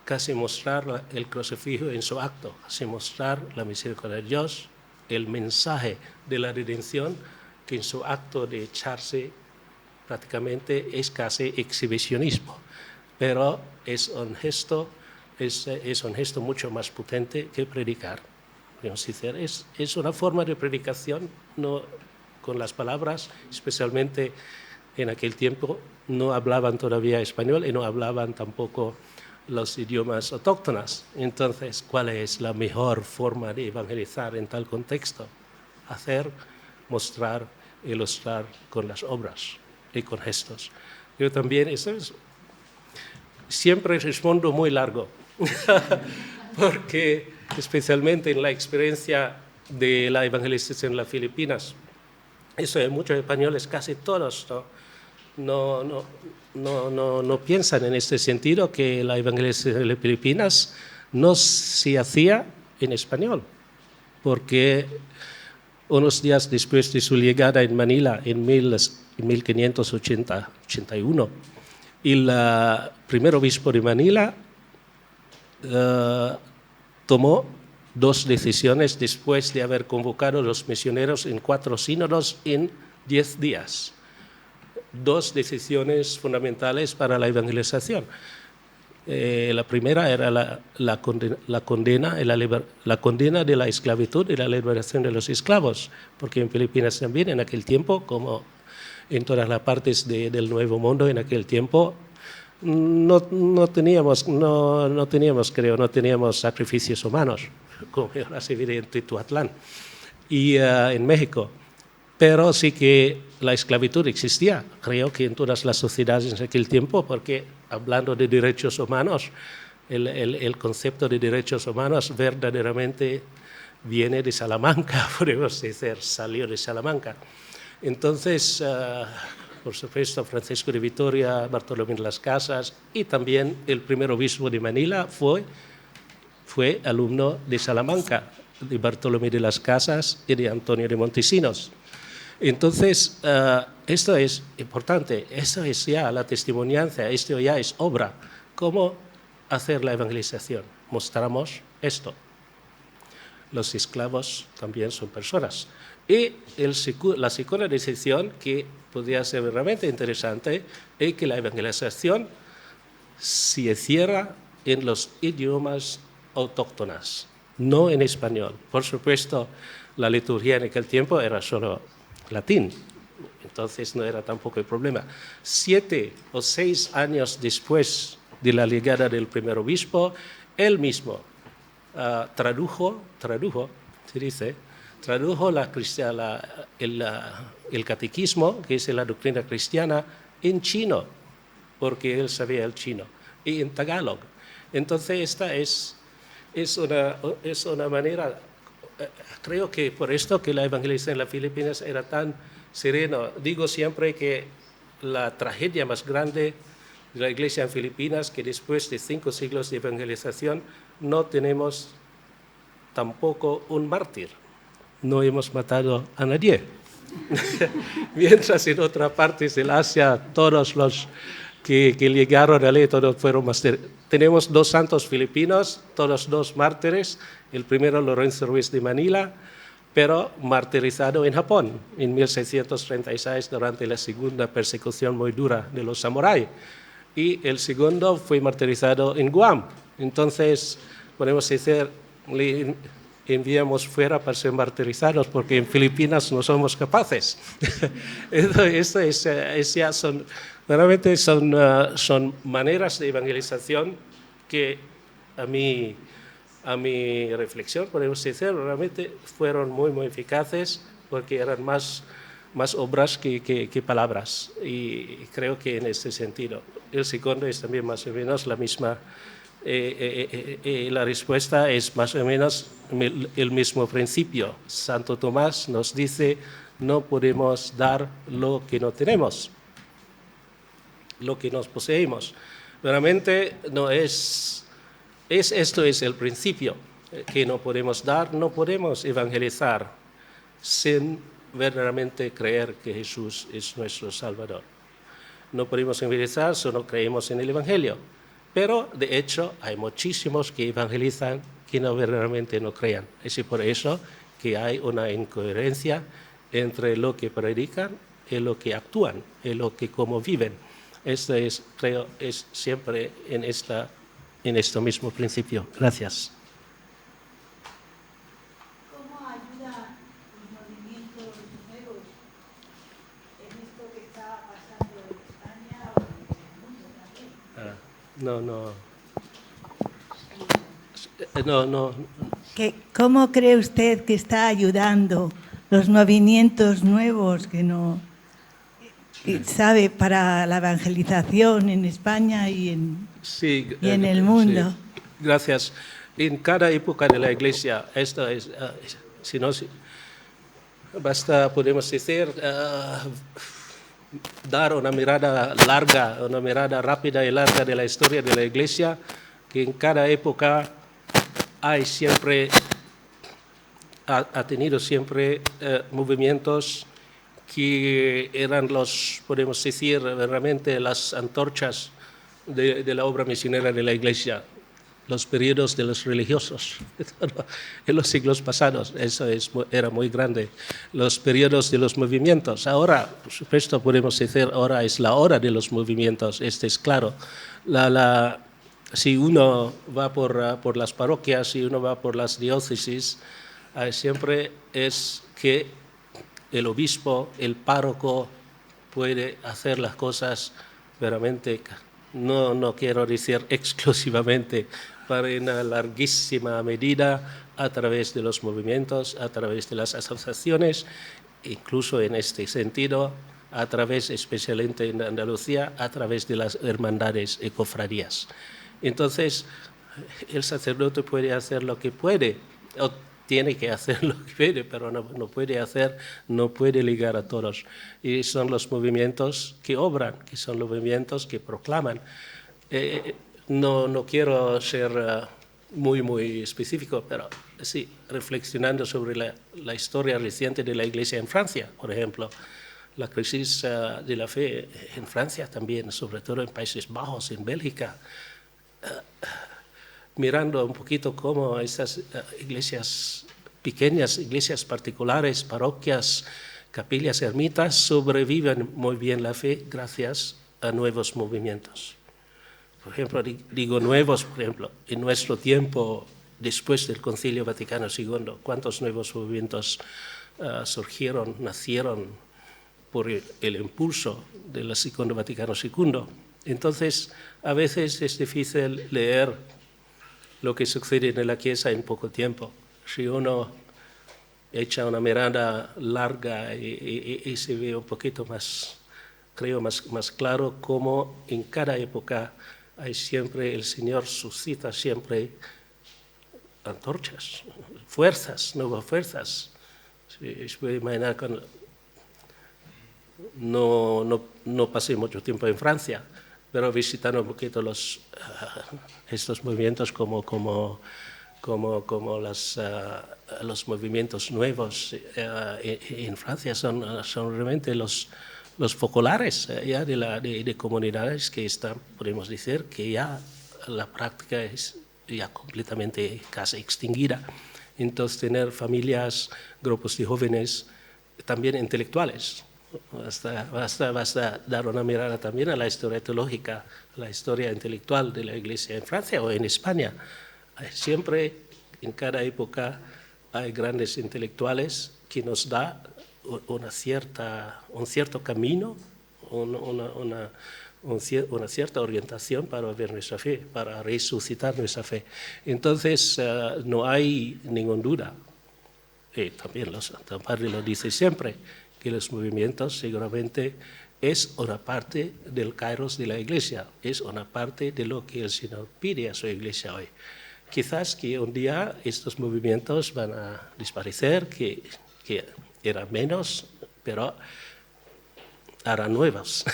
casi mostrar el crucifijo en su acto, casi mostrar la misericordia de Dios, el mensaje de la redención, que en su acto de echarse prácticamente es casi exhibicionismo, pero es un gesto mucho más potente que predicar. Es una forma de predicación, no con las palabras, especialmente en aquel tiempo no hablaban todavía español y no hablaban tampoco los idiomas autóctonos. Entonces, ¿cuál es la mejor forma de evangelizar en tal contexto? Hacer, mostrar, ilustrar con las obras y con gestos. Yo también, siempre respondo muy largo, porque especialmente en la experiencia de la evangelización en las Filipinas, eso hay muchos españoles, casi todos, no piensan en este sentido, que la evangelización en las Filipinas no se hacía en español, porque unos días después de su llegada en Manila en 1581, el primer obispo de Manila tomó 2 decisiones después de haber convocado a los misioneros en 4 sínodos en 10 días. 2 decisiones fundamentales para la evangelización. La primera era la condena de la esclavitud y la liberación de los esclavos, porque en Filipinas también en aquel tiempo, como en todas las partes del Nuevo Mundo en aquel tiempo, no teníamos sacrificios humanos, como ahora se ve en Teotihuacán y en México. Pero sí que la esclavitud existía, creo que en todas las sociedades en aquel tiempo, porque hablando de derechos humanos, el concepto de derechos humanos verdaderamente viene de Salamanca, podemos decir, salió de Salamanca. Entonces, por supuesto, Francisco de Vitoria, Bartolomé de las Casas y también el primer obispo de Manila fue alumno de Salamanca, de Bartolomé de las Casas y de Antonio de Montesinos. Entonces, esto es importante, esto es ya la testimonianza, esto ya es obra. ¿Cómo hacer la evangelización? Mostramos esto. Los esclavos también son personas. Y la segunda decisión, que podría ser realmente interesante, es que la evangelización se cierra en los idiomas autóctonos, no en español. Por supuesto, la liturgia en aquel tiempo era solo latín, entonces no era tampoco el problema. 7 o 6 años después de la llegada del primer obispo, él mismo tradujo el catequismo, que es la doctrina cristiana, en chino, porque él sabía el chino, y en tagalog. Entonces esta es una manera. Creo que por esto que la evangelización en las Filipinas era tan sereno. Digo siempre que la tragedia más grande de la iglesia en Filipinas, que después de 5 siglos de evangelización no tenemos tampoco un mártir. No hemos matado a nadie. Mientras en otras partes del Asia todos los que llegaron a ley, todos fueron mártires. Tenemos 2 santos filipinos, todos 2 mártires. El primero, Lorenzo Ruiz de Manila, pero martirizado en Japón en 1636 durante la segunda persecución muy dura de los samuráis. Y el segundo fue martirizado en Guam. Entonces, podemos decir, le enviamos fuera para ser martirizados, porque en Filipinas no somos capaces. Realmente son maneras de evangelización que a mí a mi reflexión, podemos decir, realmente fueron muy, muy eficaces porque eran más obras que palabras. Y creo que en este sentido. El segundo es también más o menos la misma, la respuesta es más o menos el mismo principio. Santo Tomás nos dice, no podemos dar lo que no tenemos, lo que nos poseemos. Realmente no esto es el principio, que no podemos dar, no podemos evangelizar sin verdaderamente creer que Jesús es nuestro Salvador. No podemos evangelizar si no creemos en el Evangelio, pero de hecho hay muchísimos que evangelizan que no verdaderamente no crean. Es por eso que hay una incoherencia entre lo que predican y lo que actúan, y lo que como viven. Esto es, creo, es siempre en este mismo principio. Gracias. ¿Cómo ayuda los movimientos nuevos en esto que está pasando en España o en el mundo también? No. ¿Cómo cree usted que está ayudando los movimientos nuevos que sabe para la evangelización en España y en el mundo? Sí. Gracias. En cada época de la Iglesia, esta es, si no, basta, podemos decir, dar una mirada larga, una mirada rápida y larga de la historia de la Iglesia, que en cada época ha tenido siempre movimientos que eran podemos decir, realmente las antorchas de la obra misionera de la Iglesia, los periodos de los religiosos en los siglos pasados, eso era muy grande, los periodos de los movimientos. Ahora, por supuesto, podemos decir, ahora es la hora de los movimientos, es claro. Si uno va por las parroquias, si uno va por las diócesis, siempre es que el obispo, el párroco puede hacer las cosas verdaderamente, no quiero decir exclusivamente, pero en una larguísima medida a través de los movimientos, a través de las asociaciones, incluso en este sentido, a través, especialmente en Andalucía, a través de las hermandades y cofradías. Entonces, el sacerdote puede hacer lo que puede, o tiene que hacer lo que puede, pero no puede ligar a todos. Y son los movimientos que obran, que son los movimientos que proclaman. No quiero ser muy específico, pero sí, reflexionando sobre la historia reciente de la Iglesia en Francia, por ejemplo, la crisis de la fe en Francia también, sobre todo en Países Bajos, en Bélgica, mirando un poquito cómo esas iglesias pequeñas, iglesias particulares, parroquias, capillas, ermitas, sobreviven muy bien la fe gracias a nuevos movimientos. Por ejemplo, digo nuevos, por ejemplo, en nuestro tiempo, después del Concilio Vaticano II, ¿cuántos nuevos movimientos surgieron, nacieron por el impulso del Segundo Vaticano II? Entonces, a veces es difícil leer lo que sucede en la Iglesia en poco tiempo. Si uno echa una mirada larga y se ve un poquito más, creo, más claro cómo en cada época hay siempre, el Señor suscita siempre antorchas, fuerzas, nuevas fuerzas. Se puede imaginar cuando no pasé mucho tiempo en Francia, pero visitando un poquito estos movimientos como los movimientos nuevos en Francia son realmente los focolares ya de comunidades que están, podemos decir, que ya la práctica es ya completamente casi extinguida. Entonces, tener familias, grupos de jóvenes, también intelectuales. Basta dar una mirada también a la historia teológica, a la historia intelectual de la Iglesia en Francia o en España. Siempre, en cada época, hay grandes intelectuales que nos dan un cierto camino, una cierta orientación para ver nuestra fe, para resucitar nuestra fe. Entonces, no hay ninguna duda, y también Santo Padre lo dice siempre, que los movimientos seguramente es una parte del kairos de la Iglesia, es una parte de lo que el Señor pide a su Iglesia hoy. Quizás que un día estos movimientos van a desaparecer, que eran menos, pero harán nuevas.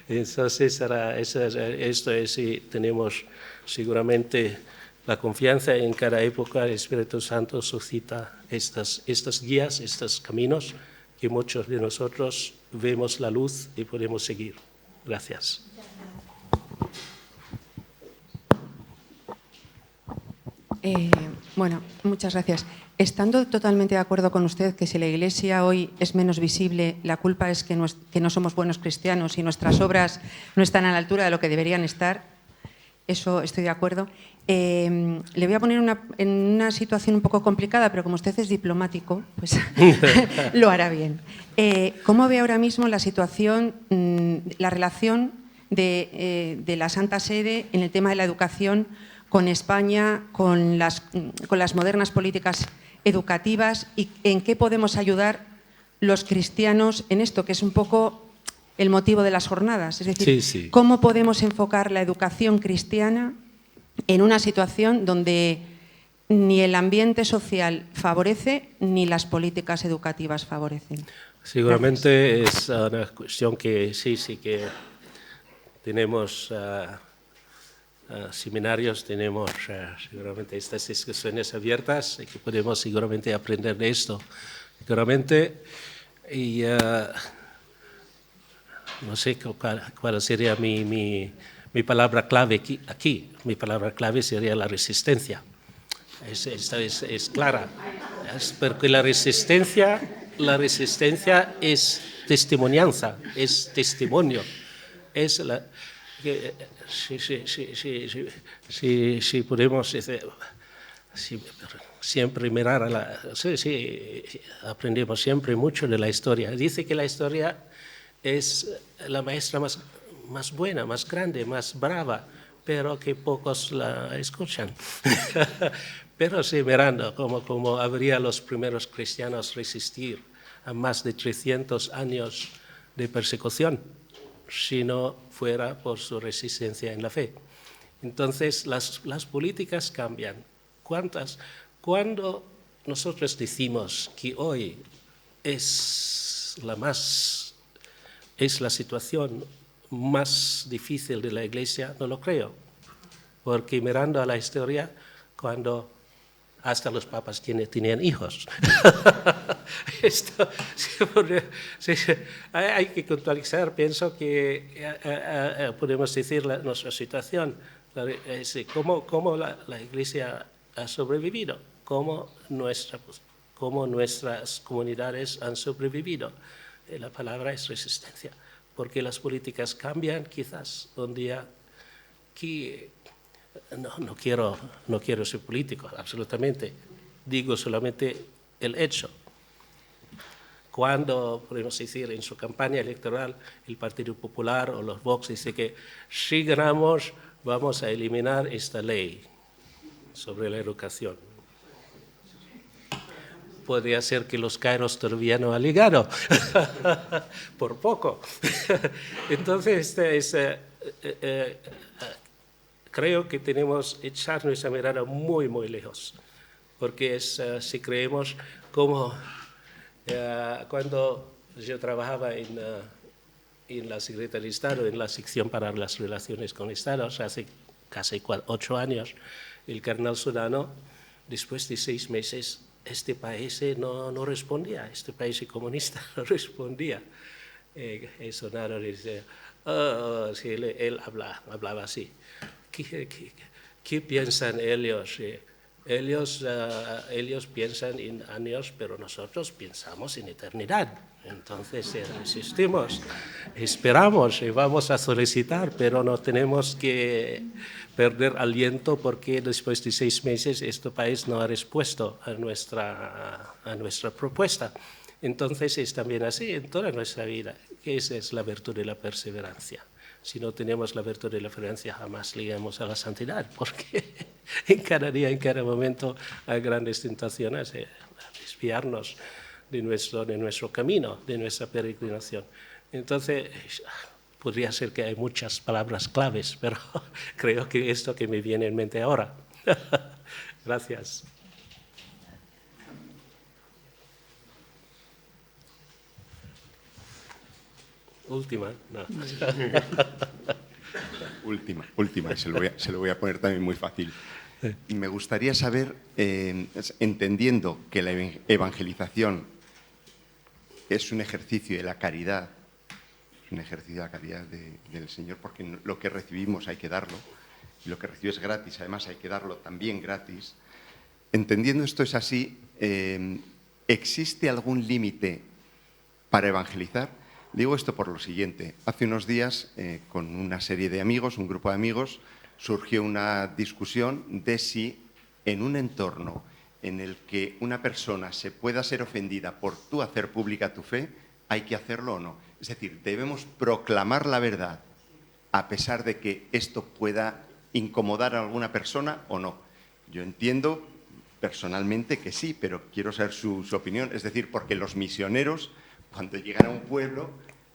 Entonces, esto es, y tenemos seguramente la confianza en cada época, el Espíritu Santo suscita estas guías, estos caminos, que muchos de nosotros vemos la luz y podemos seguir. Gracias. Bueno, muchas gracias. Estando totalmente de acuerdo con usted que si la Iglesia hoy es menos visible, la culpa es que no somos buenos cristianos y nuestras obras no están a la altura de lo que deberían estar, eso estoy de acuerdo. Le voy a poner en una situación un poco complicada, pero como usted es diplomático, pues lo hará bien. ¿Cómo ve ahora mismo la situación, la relación de la Santa Sede en el tema de la educación con España, con las modernas políticas educativas, y en qué podemos ayudar los cristianos en esto, que es un poco el motivo de las jornadas? Es decir, sí. ¿Cómo podemos enfocar la educación cristiana en una situación donde ni el ambiente social favorece ni las políticas educativas favorecen? Seguramente es una cuestión que sí que tenemos seminarios, tenemos seguramente estas discusiones abiertas y que podemos seguramente aprender de esto. Seguramente, y no sé cuál sería mi palabra clave aquí. Mi palabra clave sería la resistencia. Esta es clara, porque la resistencia es testimonianza, es testimonio, es la... Si podemos siempre mirar aprendemos siempre mucho de la historia. Dice que la historia es la maestra más buena, más grande, más brava, pero que pocos la escuchan. Pero sí, mirando cómo habría los primeros cristianos resistir a más de 300 años de persecución, si no fuera por su resistencia en la fe. Entonces, las políticas cambian. Cuando nosotros decimos que hoy es la situación más difícil de la Iglesia, no lo creo. Porque mirando a la historia, cuando hasta los papas tenían hijos. Esto hay que contextualizar. Pienso que podemos decir nuestra situación, cómo la Iglesia ha sobrevivido, cómo nuestras comunidades han sobrevivido. La palabra es resistencia, porque las políticas cambian quizás un día que... No quiero ser político, absolutamente. Digo solamente el hecho. Cuando, podemos decir, en su campaña electoral, el Partido Popular o los Vox dice que si ganamos vamos a eliminar esta ley sobre la educación. Podría ser que los kairos todavía no han llegado, por poco. Entonces, creo que tenemos que echar nuestra mirada muy, muy lejos, porque si creemos como cuando yo trabajaba en la Secretaría de Estado, en la sección para las relaciones con Estados, hace casi 8 años, el cardenal Sodano, después de 6 meses, este país no respondía, este país comunista no respondía. Sodano dice, sí, él hablaba así. ¿Qué piensan ellos? Ellos piensan en años, pero nosotros pensamos en eternidad. Entonces resistimos, esperamos y vamos a solicitar, pero no tenemos que perder aliento porque después de 6 meses este país no ha respuesto a nuestra propuesta. Entonces es también así en toda nuestra vida, que esa es la virtud de la perseverancia. Si no tenemos la virtud de la referencia, jamás llegaremos a la santidad, porque en cada día, en cada momento, hay grandes tentaciones de desviarnos de nuestro camino, de nuestra peregrinación. Entonces, podría ser que hay muchas palabras claves, pero creo que esto que me viene en mente ahora. Gracias. Última, no. Última, y se lo voy a poner también muy fácil. Me gustaría saber, entendiendo que la evangelización es un ejercicio de la caridad, del Señor, porque lo que recibimos hay que darlo, y lo que recibes gratis, además hay que darlo también gratis. Entendiendo esto es así, ¿existe algún límite para evangelizar? Digo esto por lo siguiente. Hace unos días, con una serie de amigos, un grupo de amigos, surgió una discusión de si en un entorno en el que una persona se pueda ser ofendida por tú hacer pública tu fe, hay que hacerlo o no. Es decir, debemos proclamar la verdad a pesar de que esto pueda incomodar a alguna persona o no. Yo entiendo personalmente que sí, pero quiero saber su opinión. Es decir, porque los misioneros, cuando llegan a un pueblo,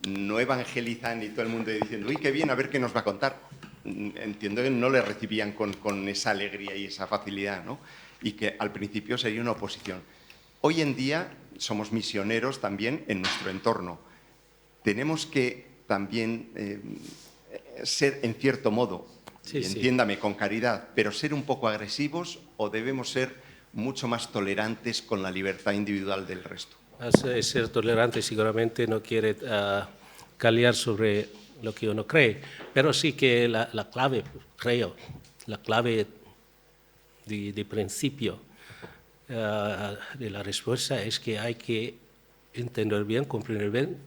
no evangelizan y todo el mundo diciendo, uy, qué bien, a ver qué nos va a contar. Entiendo que no le recibían con esa alegría y esa facilidad, ¿no? Y que al principio sería una oposición. Hoy en día somos misioneros también en nuestro entorno. Tenemos que también ser, en cierto modo, Sí, y entiéndame, con caridad, pero ser un poco agresivos, o debemos ser mucho más tolerantes con la libertad individual del resto. Ser tolerante seguramente no quiere caliar sobre lo que uno cree, pero sí que la clave, creo, la clave de principio de la respuesta es que hay que entender bien, comprender bien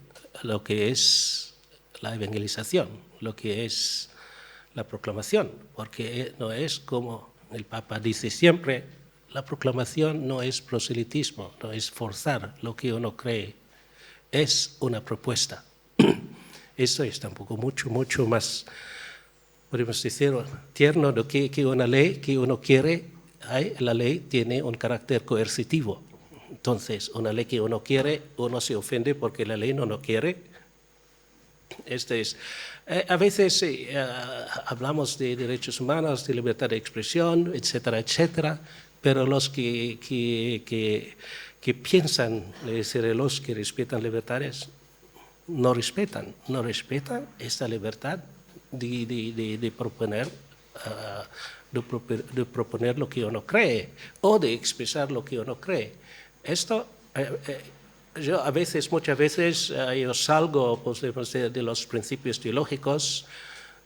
lo que es la evangelización, lo que es la proclamación, porque no es como el Papa dice siempre, la proclamación no es proselitismo, no es forzar lo que uno cree, es una propuesta. Esto es tampoco mucho más, podemos decir, tierno de que una ley que uno quiere. La ley tiene un carácter coercitivo. Entonces, una ley que uno quiere, uno se ofende porque la ley no lo quiere. A veces hablamos de derechos humanos, de libertad de expresión, etcétera, etcétera, pero los que piensan ser los que respetan libertades no respetan esta libertad de proponer lo que uno cree o de expresar lo que uno cree. Esto, yo muchas veces, yo salgo pues, de los principios teológicos,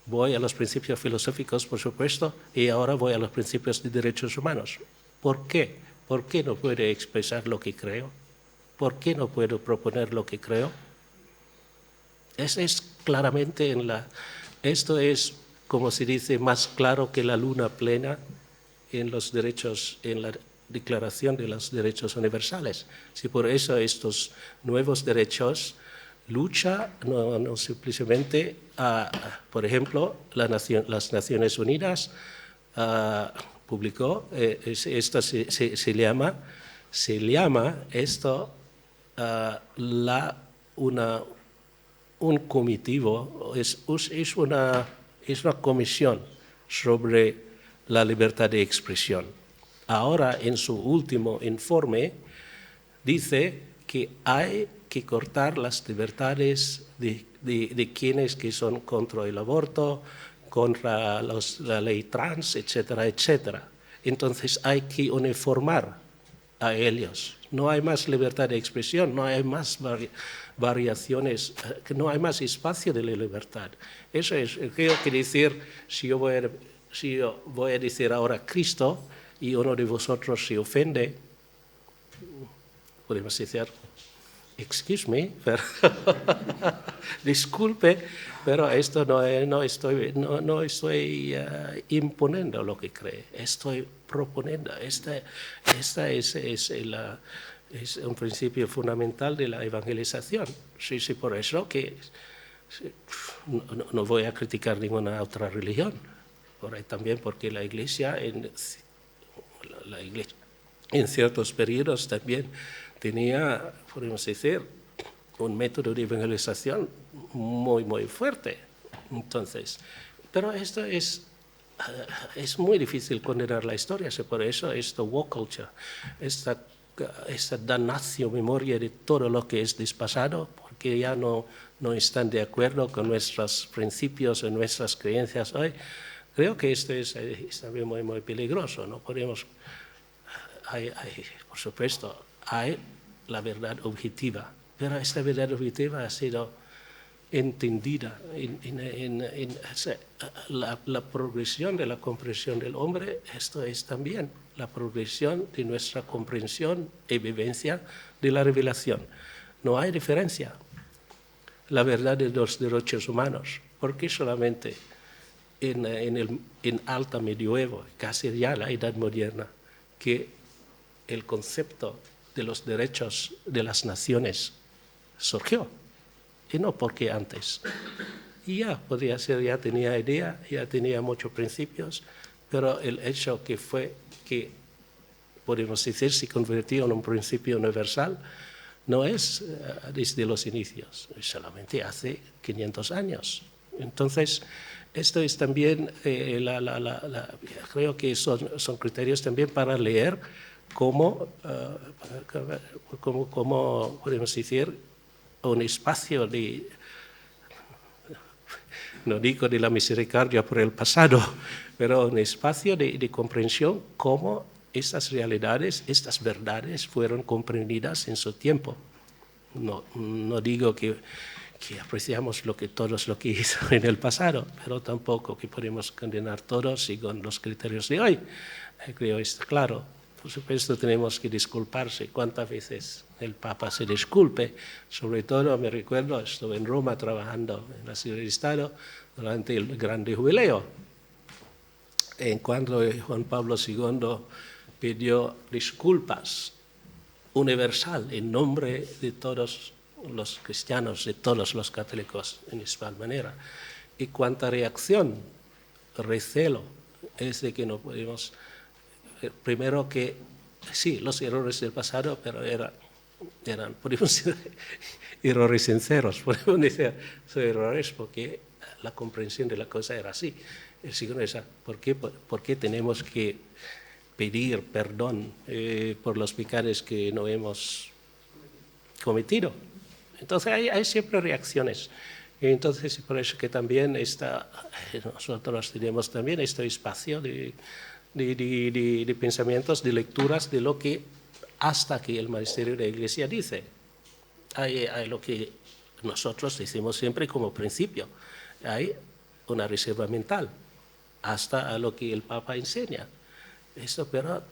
voy a los principios filosóficos, por supuesto, y ahora voy a los principios de derechos humanos. ¿Por qué? ¿Por qué no puedo expresar lo que creo? ¿Por qué no puedo proponer lo que creo? Es claramente esto es, como se dice, más claro que la luna plena en los derechos, en la Declaración de los Derechos Universales. Si por eso estos nuevos derechos lucha no simplemente, por ejemplo, las Naciones Unidas publicó, esto se llama esto un comitivo, es una comisión sobre la libertad de expresión. Ahora, en su último informe, dice que hay que cortar las libertades de quienes que son contra el aborto, contra la ley trans, etcétera, etcétera. Entonces hay que uniformar a ellos. No hay más libertad de expresión, no hay más variaciones, no hay más espacio de la libertad. Eso es, creo que decir, si yo voy a decir ahora Cristo y uno de vosotros se ofende, podemos decir, excuse me, pero disculpe, pero esto no estoy imponiendo lo que cree, estoy proponiendo. Esta es un principio fundamental de la evangelización. Sí, por eso que no voy a criticar ninguna otra religión, por ahí también porque la Iglesia en ciertos periodos también tenía, podemos decir, un método de evangelización muy, muy fuerte. Entonces, pero esto es muy difícil condenar la historia, por eso esta woke culture, esta damnación, memoria de todo lo que es del pasado, porque ya no están de acuerdo con nuestros principios y nuestras creencias hoy. Creo que esto es también muy, muy peligroso. No podemos, por supuesto, hay la verdad objetiva, pero esta verdad objetiva ha sido entendida la progresión de la comprensión del hombre. Esto es también la progresión de nuestra comprensión y vivencia de la revelación. No hay diferencia. La verdad de los derechos humanos, porque solamente en alta medioevo, casi ya la edad moderna, que el concepto de los derechos de las naciones surgió, y no porque antes. Y ya podría ser, ya tenía idea, ya tenía muchos principios, pero el hecho que fue que, podemos decir, se convirtió en un principio universal, no es desde los inicios, es solamente hace 500 años. Entonces, esto es también, creo que son criterios también para leer cómo podemos decir, un espacio de, no digo de la misericordia por el pasado, pero un espacio de comprensión cómo estas realidades, estas verdades fueron comprendidas en su tiempo. No digo que apreciamos todos lo que hizo en el pasado, pero tampoco que podemos condenar todos según los criterios de hoy. Creo que está claro. Por supuesto, tenemos que disculparse. ¿Cuántas veces el Papa se disculpe? Sobre todo, me recuerdo, estuve en Roma trabajando en la Ciudad de Estado durante el Grande Jubileo. En cuando Juan Pablo II pidió disculpas universal en nombre de todos los cristianos, de todos los católicos en igual manera. Y cuánta reacción, recelo, es de que no podemos... Primero que, sí, los errores del pasado, pero eran podemos decir, errores sinceros, podemos decir, son errores porque la comprensión de la cosa era así. El segundo es, ¿por qué tenemos que pedir perdón por los pecados que no hemos cometido? Entonces hay siempre reacciones. Y entonces por eso que también nosotros tenemos también este espacio de pensamientos, de lecturas de lo que hasta que el magisterio de la Iglesia dice. Hay lo que nosotros decimos siempre como principio. Hay una reserva mental hasta a lo que el Papa enseña. Eso, pero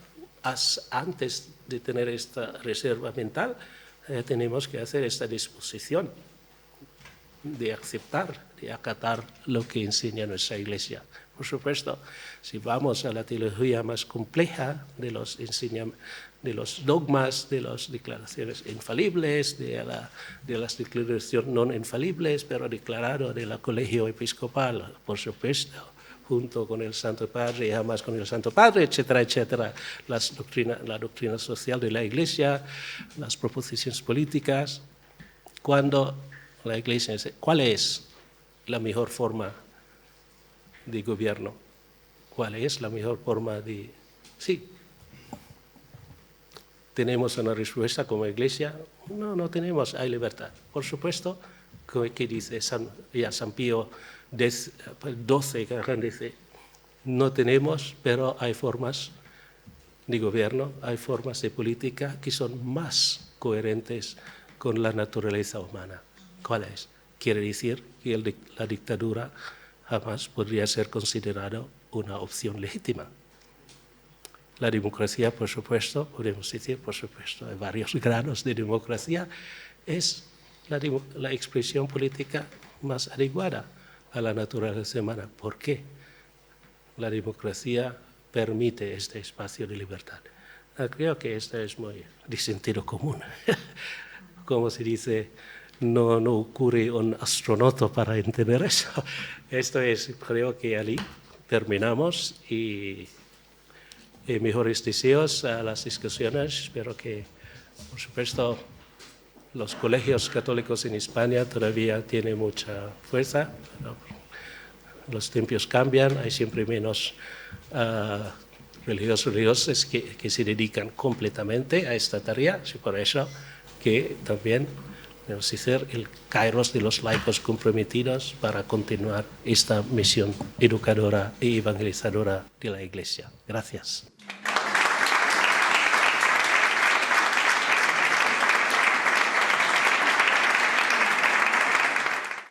antes de tener esta reserva mental, tenemos que hacer esta disposición de aceptar, de acatar lo que enseña nuestra Iglesia. Por supuesto, si vamos a la teología más compleja de los dogmas, de las declaraciones infalibles, de las declaraciones no infalibles, pero declarado del colegio episcopal, por supuesto, junto con el Santo Padre y jamás con el Santo Padre, etcétera, etcétera, la doctrina social de la Iglesia, las proposiciones políticas. Cuando la Iglesia dice, ¿cuál es la mejor forma de gobierno? ¿Cuál es la mejor forma de...? Sí. ¿Tenemos una respuesta como Iglesia? No tenemos, hay libertad. Por supuesto, que dice San Pío XII, que dice, no tenemos, pero hay formas de gobierno, hay formas de política que son más coherentes con la naturaleza humana. ¿Cuál es? Quiere decir que la dictadura jamás podría ser considerada una opción legítima. La democracia, por supuesto, podemos decir, por supuesto, hay varios grados de democracia, es la expresión política más adecuada a la naturaleza humana. ¿Por qué? La democracia permite este espacio de libertad. Creo que esto es muy de sentido común. Como se dice, no ocurre un astronauta para entender eso. Esto es, creo que allí terminamos y mejores deseos a las discusiones. Espero que, por supuesto, los colegios católicos en España todavía tienen mucha fuerza. Los tiempos cambian, hay siempre menos religiosos que se dedican completamente a esta tarea. Y por eso que también debemos hacer el kairos de los laicos comprometidos para continuar esta misión educadora y evangelizadora de la Iglesia. Gracias.